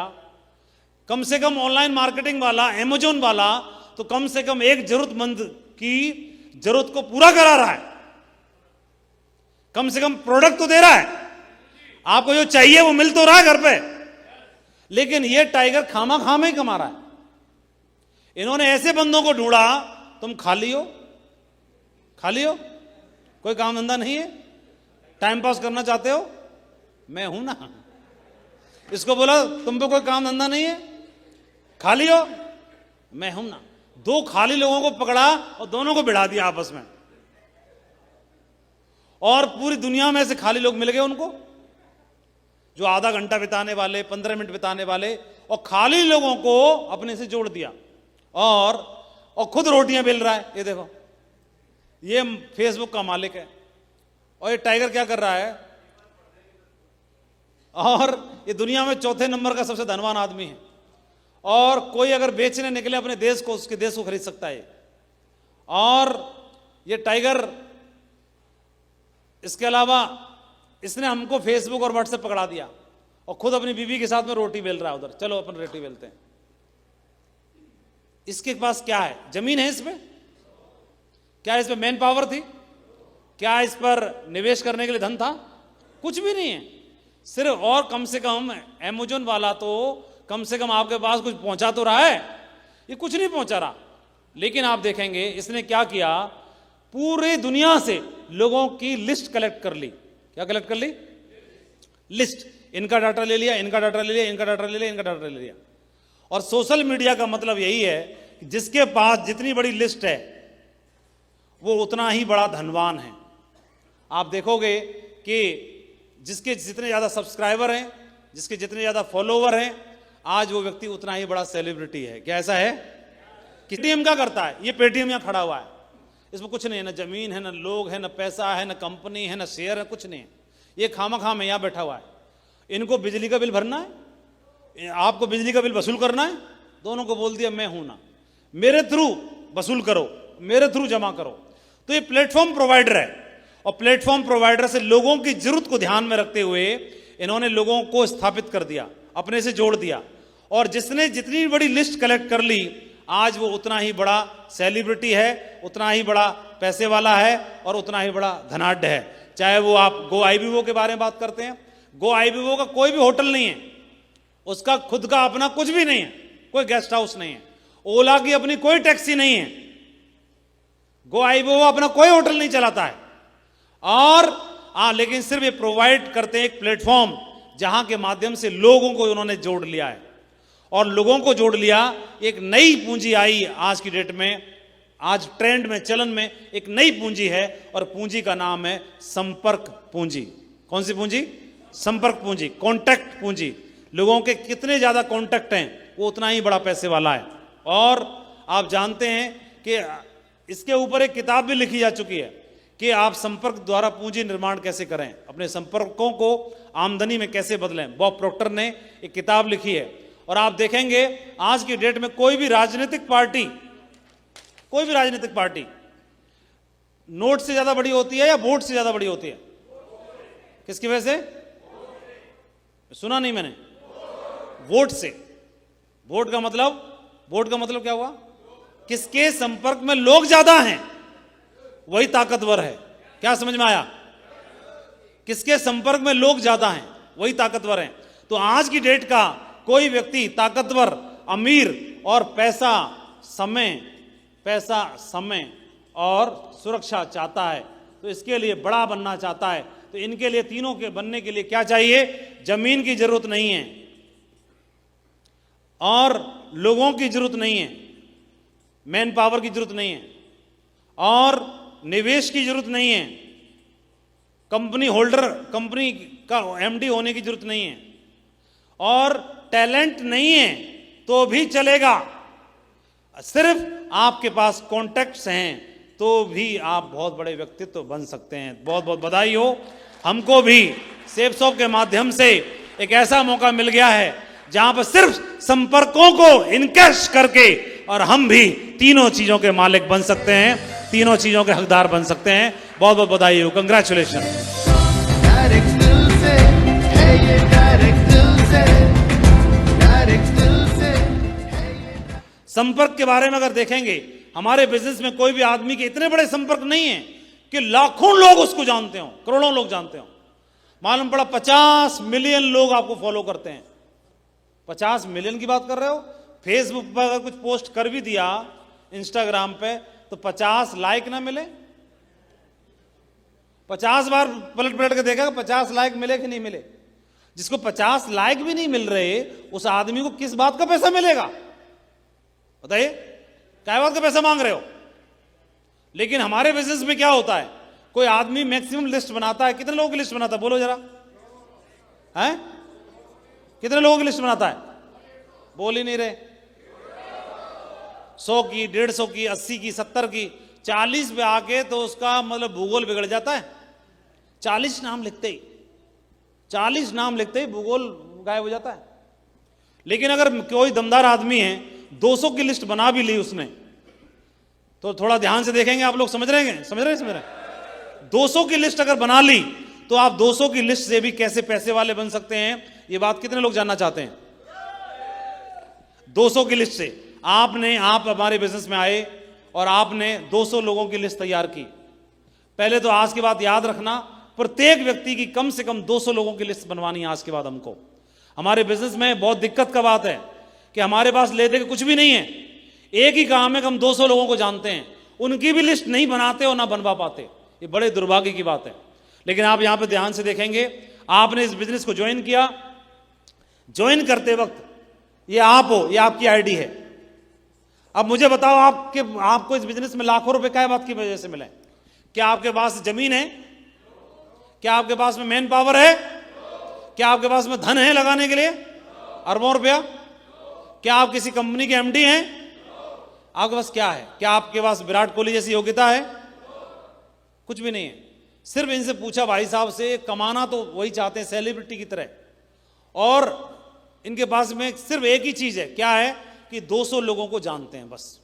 कम से कम ऑनलाइन मार्केटिंग वाला, अमेज़न वाला, तो कम से कम एक जरूरतमंद की जरूरत को पूरा करा रहा है, कम से कम प्रोडक्ट तो दे रहा है। आपको जो चाहिए वो मिल तो रहा है घर पे, लेकिन ये टाइगर खामा खामा ही कमा रहा है। इन्होंने ऐसे बंदों को ढूंढा, तुम खाली हो, कोई काम धंधा नहीं है, टाइम पास करना चाहते हो, मैं हूं ना। इसको बोला तुम पे कोई काम धंधा नहीं है, खाली हो, मैं हूं ना। दो खाली लोगों को पकड़ा और दोनों को भिड़ा दिया आपस में, और पूरी दुनिया में से खाली लोग मिल गए उनको, जो आधा घंटा बिताने वाले, 15 मिनट बिताने वाले, और खाली लोगों को अपने से जोड़ दिया, और खुद रोटियां बेल रहा है। ये देखो, ये फेसबुक का मालिक है, और ये टाइगर क्या कर रहा है, और ये दुनिया में चौथे नंबर का सबसे धनवान आदमी है। और कोई अगर बेचने निकले अपने देश को, उसके देश को खरीद सकता है। और ये टाइगर, इसके अलावा इसने हमको फेसबुक और व्हाट्सएप पकड़ा दिया, और खुद अपनी बीवी के साथ में रोटी बेल रहा है उधर। चलो अपन रोटी बेलते हैं। इसके पास क्या है? जमीन है इसमें? क्या इस पर मैन पावर थी? क्या इस पर निवेश करने के लिए धन था? कुछ भी नहीं है। सिर्फ, और कम से कम अमेज़न वाला तो कम से कम आपके पास कुछ पहुंचा तो रहा है, ये कुछ नहीं पहुंचा रहा। लेकिन आप देखेंगे इसने क्या किया, पूरी दुनिया से लोगों की लिस्ट कलेक्ट कर ली। क्या कलेक्ट कर ली? लिस्ट। इनका डाटा ले लिया, इनका डाटा ले लिया, इनका डाटा ले लिया, इनका डाटा ले लिया। और सोशल मीडिया का मतलब यही है कि जिसके पास जितनी बड़ी लिस्ट है वो उतना ही बड़ा धनवान है। आप देखोगे कि जिसके जितने ज्यादा सब्सक्राइबर हैं, जिसके जितने ज्यादा फॉलोवर हैं, आज वो व्यक्ति उतना ही बड़ा सेलिब्रिटी है। क्या ऐसा है? पेटीएम क्या करता है? ये पेटीएम यहां खड़ा हुआ है, इसमें कुछ नहीं है, ना जमीन है, ना लोग है, ना पैसा है, ना कंपनी है, ना शेयर है, कुछ नहीं है। ये खामा खाम यहां बैठा हुआ है। इनको बिजली का बिल भरना है, आपको बिजली का बिल वसूल करना है, दोनों को बोल दिया मैं हूं ना, मेरे थ्रू वसूल करो, मेरे थ्रू जमा करो। तो ये प्लेटफॉर्म प्रोवाइडर है, और प्लेटफॉर्म प्रोवाइडर से लोगों की जरूरत को ध्यान में रखते हुए इन्होंने लोगों को स्थापित कर दिया, अपने से जोड़ दिया, और जिसने जितनी बड़ी लिस्ट कलेक्ट कर ली आज वो उतना ही बड़ा सेलिब्रिटी है, उतना ही बड़ा पैसे वाला है और उतना ही बड़ा धनाढ्य है। चाहे वो आप गो आईबीओ के बारे में बात करते हैं, गो आईबीओ का कोई भी होटल नहीं है, उसका खुद का अपना कुछ भी नहीं है, कोई गेस्ट हाउस नहीं है, ओला की अपनी कोई टैक्सी नहीं है, गो आईबीओ अपना कोई होटल नहीं चलाता है, और लेकिन सिर्फ ये प्रोवाइड करते हैं एक प्लेटफॉर्म जहां के माध्यम से लोगों को उन्होंने जोड़ लिया है, और लोगों को जोड़ लिया। एक नई पूंजी आई आज की डेट में, आज ट्रेंड में, चलन में एक नई पूंजी है, और पूंजी का नाम है संपर्क पूंजी। कौन सी पूंजी? संपर्क पूंजी, कॉन्टैक्ट पूंजी। लोगों के कितने ज्यादा कॉन्टैक्ट हैं वो उतना ही बड़ा पैसे वाला है। और आप जानते हैं कि इसके ऊपर एक किताब भी लिखी जा चुकी है कि आप संपर्क द्वारा पूंजी निर्माण कैसे करें, अपने संपर्कों को आमदनी में कैसे बदलें। बॉब प्रोक्टर ने एक किताब लिखी है, और आप देखेंगे आज की डेट में कोई भी राजनीतिक पार्टी नोट से ज्यादा बड़ी होती है या वोट से ज्यादा बड़ी होती है? किसकी वजह से? सुना नहीं मैंने। वोट से। वोट का मतलब क्या हुआ? किसके संपर्क में लोग ज्यादा हैं वही ताकतवर है। क्या समझ में आया? किसके संपर्क में लोग ज्यादा हैं वही ताकतवर है। तो आज की डेट का कोई व्यक्ति ताकतवर, अमीर और पैसा, समय और सुरक्षा चाहता है, तो इसके लिए बड़ा बनना चाहता है, तो इनके लिए, तीनों के बनने के लिए क्या चाहिए? जमीन की जरूरत नहीं है, और लोगों की जरूरत नहीं है, मैन पावर की जरूरत नहीं है, और निवेश की जरूरत नहीं है, कंपनी का एमडी होने की जरूरत नहीं है, और टैलेंट नहीं है तो भी चलेगा। सिर्फ आपके पास कॉन्टैक्ट्स हैं तो भी आप बहुत बड़े व्यक्तित्व बन सकते हैं। बहुत बहुत बधाई हो। हमको भी सेफ शॉप के माध्यम से एक ऐसा मौका मिल गया है जहां पर सिर्फ संपर्कों को इनकैश करके और हम भी तीनों चीजों के मालिक बन सकते हैं, तीनों चीजों के हकदार बन सकते हैं। बहुत बहुत बधाई हो, कंग्रेचुलेशन। डायरेक्ट दिल से है ये, डायरेक्ट दिल से, डायरेक्ट दिल से। संपर्क के बारे में अगर देखेंगे, हमारे बिजनेस में कोई भी आदमी के इतने बड़े संपर्क नहीं है कि लाखों लोग उसको जानते हो, करोड़ों लोग जानते हो। मालूम पड़ा 50 मिलियन लोग आपको फॉलो करते हैं। 50 मिलियन की बात कर रहे हो? फेसबुक पर अगर कुछ पोस्ट कर भी दिया, इंस्टाग्राम पे, तो 50 लाइक ना मिले? 50 बार पलट पलट के देखा 50 लाइक मिले कि नहीं मिले? जिसको 50 लाइक भी नहीं मिल रहे, उस आदमी को किस बात का पैसा मिलेगा? बताइए, क्या बात का पैसा मांग रहे हो? लेकिन हमारे बिजनेस में क्या होता है, कोई आदमी मैक्सिमम लिस्ट बनाता है। कितने लोगों की लिस्ट बनाता है? बोलो जरा, हैं? कितने लोगों की लिस्ट बनाता है? बोल ही नहीं रहे। 100 की, 150 की, 80 की, 70 की, 40 पे आके तो उसका मतलब भूगोल बिगड़ जाता है। 40 नाम लिखते ही भूगोल गायब हो जाता है। लेकिन अगर कोई दमदार आदमी है, 200 की लिस्ट बना भी ली उसने, तो थोड़ा ध्यान से देखेंगे आप लोग, समझ रहे हैं? 200 की लिस्ट अगर बना ली तो आप 200 की लिस्ट से भी कैसे पैसे वाले बन सकते हैं, ये बात कितने लोग जानना चाहते हैं? 200 की लिस्ट से आप हमारे बिजनेस में आए और आपने 200 लोगों की लिस्ट तैयार की। पहले तो आज की बात याद रखना, प्रत्येक व्यक्ति की कम से कम 200 लोगों की लिस्ट बनवानी है। आज के बाद हमको, हमारे बिजनेस में बहुत दिक्कत का बात है कि हमारे पास ले दे के कुछ भी नहीं है। एक ही काम है कि हम 200 लोगों को जानते हैं, उनकी भी लिस्ट नहीं बनाते और ना बनवा पाते। ये बड़े दुर्भाग्य की बात है। लेकिन आप यहां पे ध्यान से देखेंगे, आपने इस बिजनेस को ज्वाइन किया, ज्वाइन करते वक्त ये आप हो, ये आपकी आईडी है। अब मुझे बताओ, आपको इस बिजनेस में लाखों रुपए क्या बात की वजह से मिले? क्या आपके पास जमीन है? क्या आपके पास में मैन पावर है? क्या आपके पास में धन है लगाने के लिए अरबों रुपया? क्या आप किसी कंपनी के एमडी हैं? आपके पास क्या है? क्या आपके पास विराट कोहली जैसी योग्यता है? कुछ भी नहीं है। सिर्फ इनसे पूछा भाई साहब से, कमाना तो वही चाहते हैं सेलिब्रिटी की तरह, और इनके पास में सिर्फ एक ही चीज है, क्या है कि 200 लोगों को जानते हैं, बस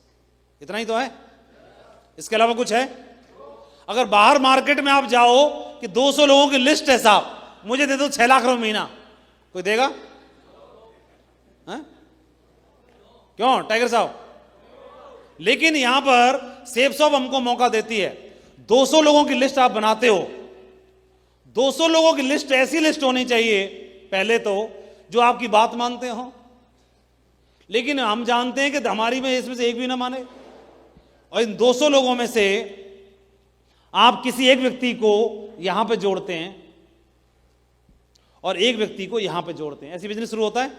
इतना ही तो है, इसके अलावा कुछ है? अगर बाहर मार्केट में आप जाओ कि 200 लोगों की लिस्ट है साहब, मुझे दे दो 6 लाख रुपए महीना, कोई देगा? है? क्यों टाइगर साहब? लेकिन यहां पर सेफ शॉप हमको मौका देती है, 200 लोगों की लिस्ट आप बनाते हो, 200 लोगों की लिस्ट ऐसी लिस्ट होनी चाहिए पहले तो जो आपकी बात मानते हो, लेकिन हम जानते हैं कि हमारी में इसमें से एक भी ना माने, और इन 200 लोगों में से आप किसी एक व्यक्ति को यहां पे जोड़ते हैं और एक व्यक्ति को यहां पे जोड़ते हैं, ऐसी बिजनेस शुरू होता है।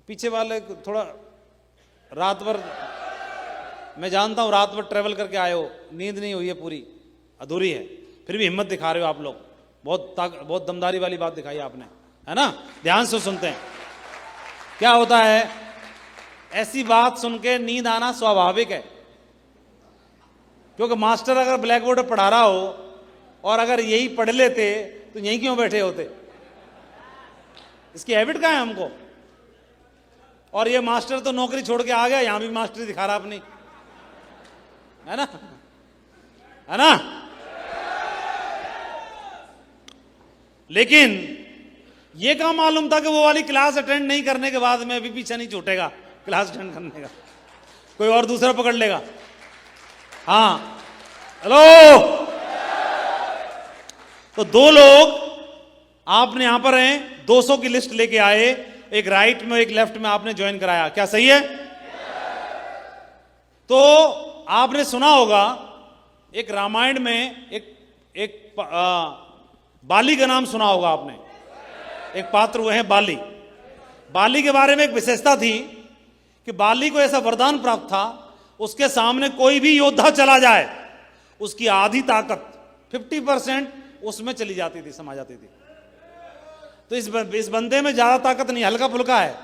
पीछे वाले थोड़ा रात भर, मैं जानता हूं रात भर ट्रेवल करके आए हो, नींद नहीं हुई है, पूरी अधूरी है, फिर भी हिम्मत दिखा रहे हो आप लोग, बहुत दमदारी वाली बात दिखाई आपने, है ना? ध्यान से सुनते हैं। क्या होता है, ऐसी बात सुन के नींद आना स्वाभाविक है, क्योंकि मास्टर अगर ब्लैक बोर्ड पर पढ़ा रहा हो और अगर यही पढ़ लेते तो यहीं क्यों बैठे होते? इसकी हैबिट कहाँ है हमको? और ये मास्टर तो नौकरी छोड़ के आ गया, यहां भी मास्टरी दिखा रहा अपनी, है ना? है ना? लेकिन ये कहां मालूम था कि वो वाली क्लास अटेंड नहीं करने के बाद में अभी पीछे नहीं छूटेगा क्लास अटेंड करने का, कोई और दूसरा पकड़ लेगा। हाँ, हेलो, तो 2 लोग आपने यहां पर हैं, 200 की लिस्ट लेके आए, एक राइट में एक लेफ्ट में आपने ज्वाइन कराया, क्या सही है? तो आपने सुना होगा एक रामायण में एक बाली का नाम सुना होगा आपने, एक पात्र वो है बाली। बाली के बारे में एक विशेषता थी कि बाली को ऐसा वरदान प्राप्त था, उसके सामने कोई भी योद्धा चला जाए उसकी आधी ताकत 50% उसमें चली जाती थी, समा जाती थी। तो इस बंदे में ज्यादा ताकत नहीं, हल्का फुल्का है,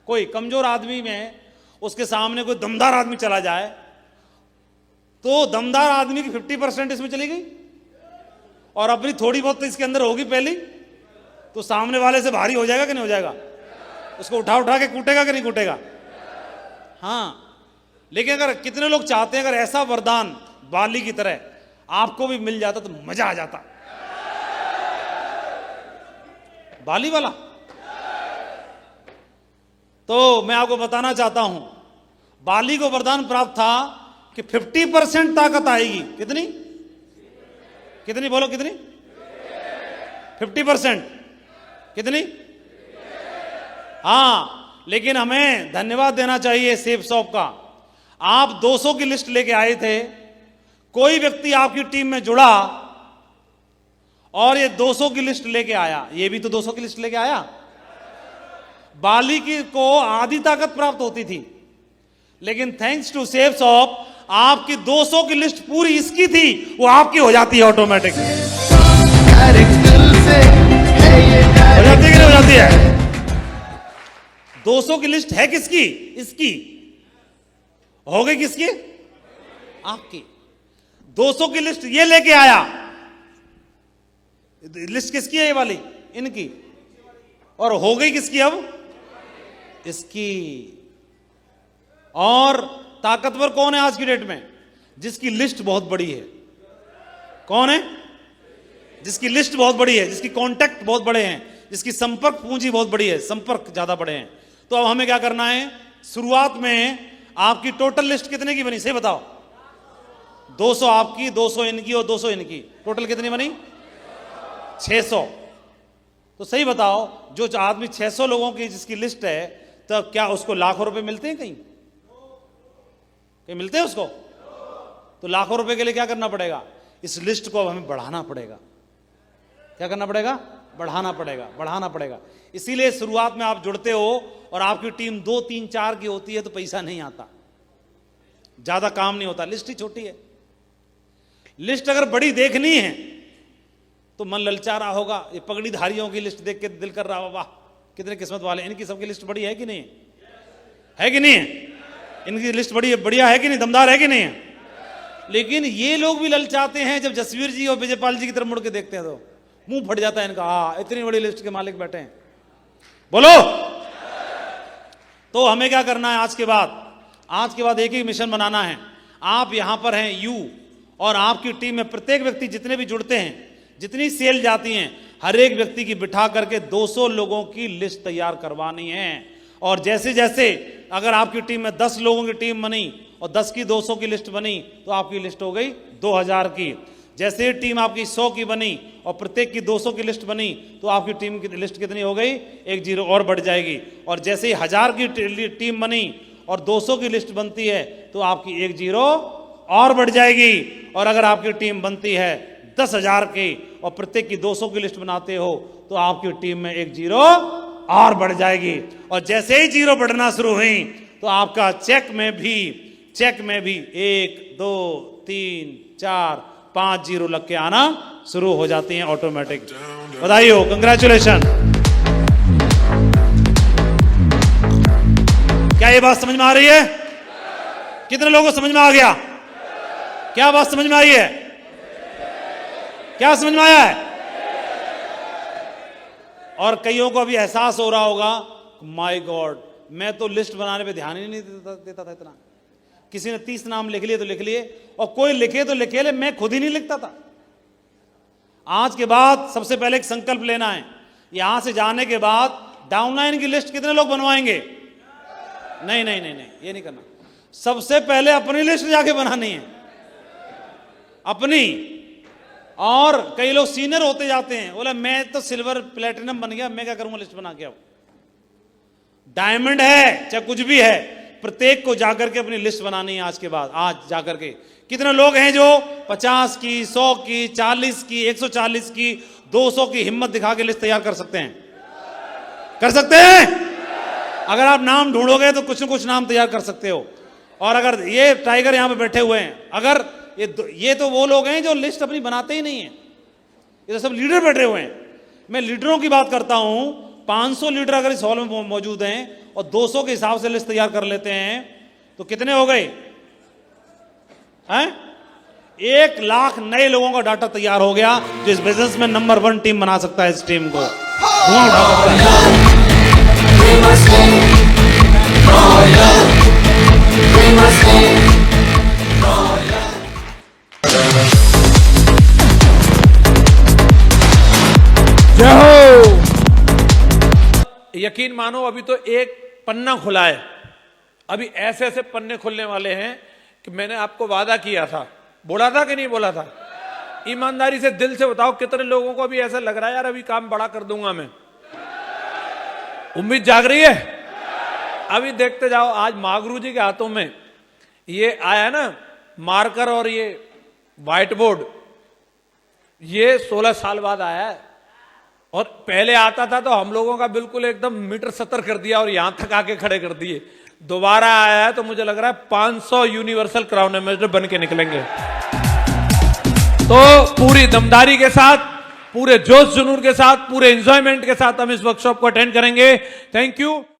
कोई कमजोर आदमी में उसके सामने कोई दमदार आदमी चला जाए तो दमदार आदमी की 50% इसमें चली गई और अपनी थोड़ी बहुत तो इसके अंदर होगी पहली, तो सामने वाले से भारी हो जाएगा कि नहीं हो जाएगा? उसको उठा उठा के कूटेगा कि नहीं कूटेगा? हाँ, लेकिन अगर कितने लोग चाहते हैं अगर ऐसा वरदान बाली की तरह आपको भी मिल जाता तो मजा आ जाता। बाली वाला तो मैं आपको बताना चाहता हूं, बाली को वरदान प्राप्त था कि 50% ताकत आएगी। कितनी कितनी बोलो, कितनी? 50%। कितनी? हाँ, लेकिन हमें धन्यवाद देना चाहिए सेफ शॉप का। आप 200 की लिस्ट लेके आए थे, कोई व्यक्ति आपकी टीम में जुड़ा और ये 200 की लिस्ट लेके आया, ये भी तो 200 की लिस्ट लेके आया। बाली की को आधी ताकत प्राप्त होती थी, लेकिन थैंक्स टू सेफ शॉप आपकी 200 की लिस्ट पूरी इसकी थी, वो आपकी हो जाती है ऑटोमेटिक। हो जाती है कि नहीं हो जाती है? 200 की लिस्ट है किसकी? इसकी। हो गई किसकी? आपकी। 200 की लिस्ट ये लेके आया, लिस्ट किसकी है? ये वाली, इनकी। और हो गई किसकी अब? इसकी। और ताकतवर कौन है आज की डेट में? जिसकी लिस्ट बहुत बड़ी है। कौन है? जिसकी लिस्ट बहुत बड़ी है, जिसकी कॉन्टैक्ट बहुत बड़े हैं, जिसकी संपर्क पूंजी बहुत बड़ी है, संपर्क ज्यादा बड़े हैं। तो अब हमें क्या करना है? शुरुआत में आपकी टोटल लिस्ट कितने की बनी? सही बताओ। 200 आपकी, 200 इनकी और 200 इनकी, टोटल कितनी बनी? 600। तो सही बताओ, जो आदमी 600 लोगों की जिसकी लिस्ट है, तो क्या उसको लाखों रुपए मिलते हैं? कहीं कहीं मिलते हैं उसको? तो लाखों रुपए के लिए क्या करना पड़ेगा? इस लिस्ट को अब हमें बढ़ाना पड़ेगा। क्या करना पड़ेगा? बढ़ाना पड़ेगा, बढ़ाना पड़ेगा। इसीलिए शुरुआत में आप जुड़ते हो और आपकी टीम 2, 3, 4 की होती है तो पैसा नहीं आता, ज्यादा काम नहीं होता, लिस्ट ही छोटी है। लिस्ट अगर बड़ी देखनी है तो मन ललचा रहा होगा। ये पगड़ीधारियों की लिस्ट देख के दिल कर रहा होगा, वाह कितने किस्मत वाले, इनकी सबकी लिस्ट बड़ी है कि नहीं है? कि नहीं है? इनकी लिस्ट बड़ी बढ़िया है कि नहीं? दमदार है कि नहीं है? लेकिन ये लोग भी ललचाते हैं, जब जसवीर जी और विजयपाल जी की तरफ मुड़ के देखते हैं तो मुंह फट जाता है इनका। हाँ, इतनी बड़ी लिस्ट के मालिक बैठे हैं, बोलो। तो हमें क्या करना है आज के बाद एक ही मिशन बनाना है। आप यहां पर हैं यू, और आपकी टीम में प्रत्येक व्यक्ति जितने भी जुड़ते हैं, जितनी सेल जाती हैं, हर एक व्यक्ति की बिठा करके 200 लोगों की लिस्ट तैयार करवानी है। और जैसे जैसे अगर आपकी टीम में 10 लोगों की टीम बनी और 10 की 200 की लिस्ट बनी तो आपकी लिस्ट हो गई 2000 की। जैसे ही टीम आपकी 100 की बनी और प्रत्येक की 200 की लिस्ट बनी तो आपकी टीम की लिस्ट कितनी हो गई? 1 जीरो और बढ़ जाएगी। और जैसे ही 1000 की टीम बनी और 200 की लिस्ट बनती है तो आपकी 1 जीरो और बढ़ जाएगी। और अगर आपकी टीम बनती है 10,000 की और प्रत्येक की 200 की लिस्ट बनाते हो तो आपकी टीम में 1 जीरो और बढ़ जाएगी। और जैसे ही जीरो बढ़ना शुरू हुई तो आपका चेक में भी 1 2 3 4 5 जीरो लग के आना शुरू हो जाती हैं ऑटोमेटिक। बधाई हो, कंग्रेचुलेशन। क्या ये बात समझ में आ रही है? कितने लोगों को समझ में आ गया? क्या बात समझ में आई है? क्या समझ में आया है? और कईयों को अभी एहसास हो रहा होगा, माय गॉड, मैं तो लिस्ट बनाने पे ध्यान ही नहीं देता था इतना। किसी ने 30 नाम लिख लिए तो लिख लिए, और कोई लिखे तो लिखे ले, मैं खुद ही नहीं लिखता था। आज के बाद सबसे पहले एक संकल्प लेना है। यहां से जाने के बाद डाउनलाइन की लिस्ट कितने लोग बनवाएंगे? नहीं, ये नहीं करना। सबसे पहले अपनी लिस्ट जाके बनानी है, अपनी। और कई लोग सीनियर होते जाते हैं, बोला मैं तो सिल्वर प्लेटिनम बन गया, मैं क्या करूंगा लिस्ट बना के। अब डायमंड है चाहे कुछ भी है, प्रत्येक को जाकर के अपनी लिस्ट बनानी है आज के बाद। आज जाकर के कितने लोग हैं जो 50 की, 100 की, 40 की, 140 की, 200 की हिम्मत दिखा के लिस्ट तैयार कर सकते हैं? कर सकते हैं? अगर आप नाम ढूंढोगे तो कुछ न कुछ नाम तैयार कर सकते हो। और अगर ये टाइगर यहां पे बैठे हुए हैं, अगर ये तो वो लोग हैं जो लिस्ट अपनी बनाते ही नहीं है, ये तो सब लीडर बैठे हुए हैं। मैं लीडरों की बात करता हूं। 500 लीडर अगर इस हॉल में मौजूद हैं और 200 के हिसाब से लिस्ट तैयार कर लेते हैं तो कितने हो गए? 1 लाख नए लोगों का डाटा तैयार हो गया, जो इस बिजनेस में नंबर 1 टीम बना सकता है। इस टीम को धुआं उठा सकता है। जय हो। यकीन मानो अभी तो एक पन्ना खुला है, अभी ऐसे ऐसे पन्ने खुलने वाले हैं कि मैंने आपको वादा किया था, बोला था कि नहीं बोला था? ईमानदारी से दिल से बताओ कितने लोगों को अभी ऐसा लग रहा है यार अभी काम बड़ा कर दूंगा मैं? उम्मीद जाग रही है? अभी देखते जाओ। आज महागुरु जी के हाथों में ये आया ना मार्कर और ये व्हाइट बोर्ड, ये 16 साल बाद आया है। और पहले आता था तो हम लोगों का बिल्कुल एकदम मीटर 70 कर दिया और यहां तक आके खड़े कर दिए। दोबारा आया है तो मुझे लग रहा है 500 यूनिवर्सल क्राउन एम्बेसडर बन के निकलेंगे। तो पूरी दमदारी के साथ, पूरे जोश जुनून के साथ, पूरे एंजॉयमेंट के साथ हम इस वर्कशॉप को अटेंड करेंगे। Thank you.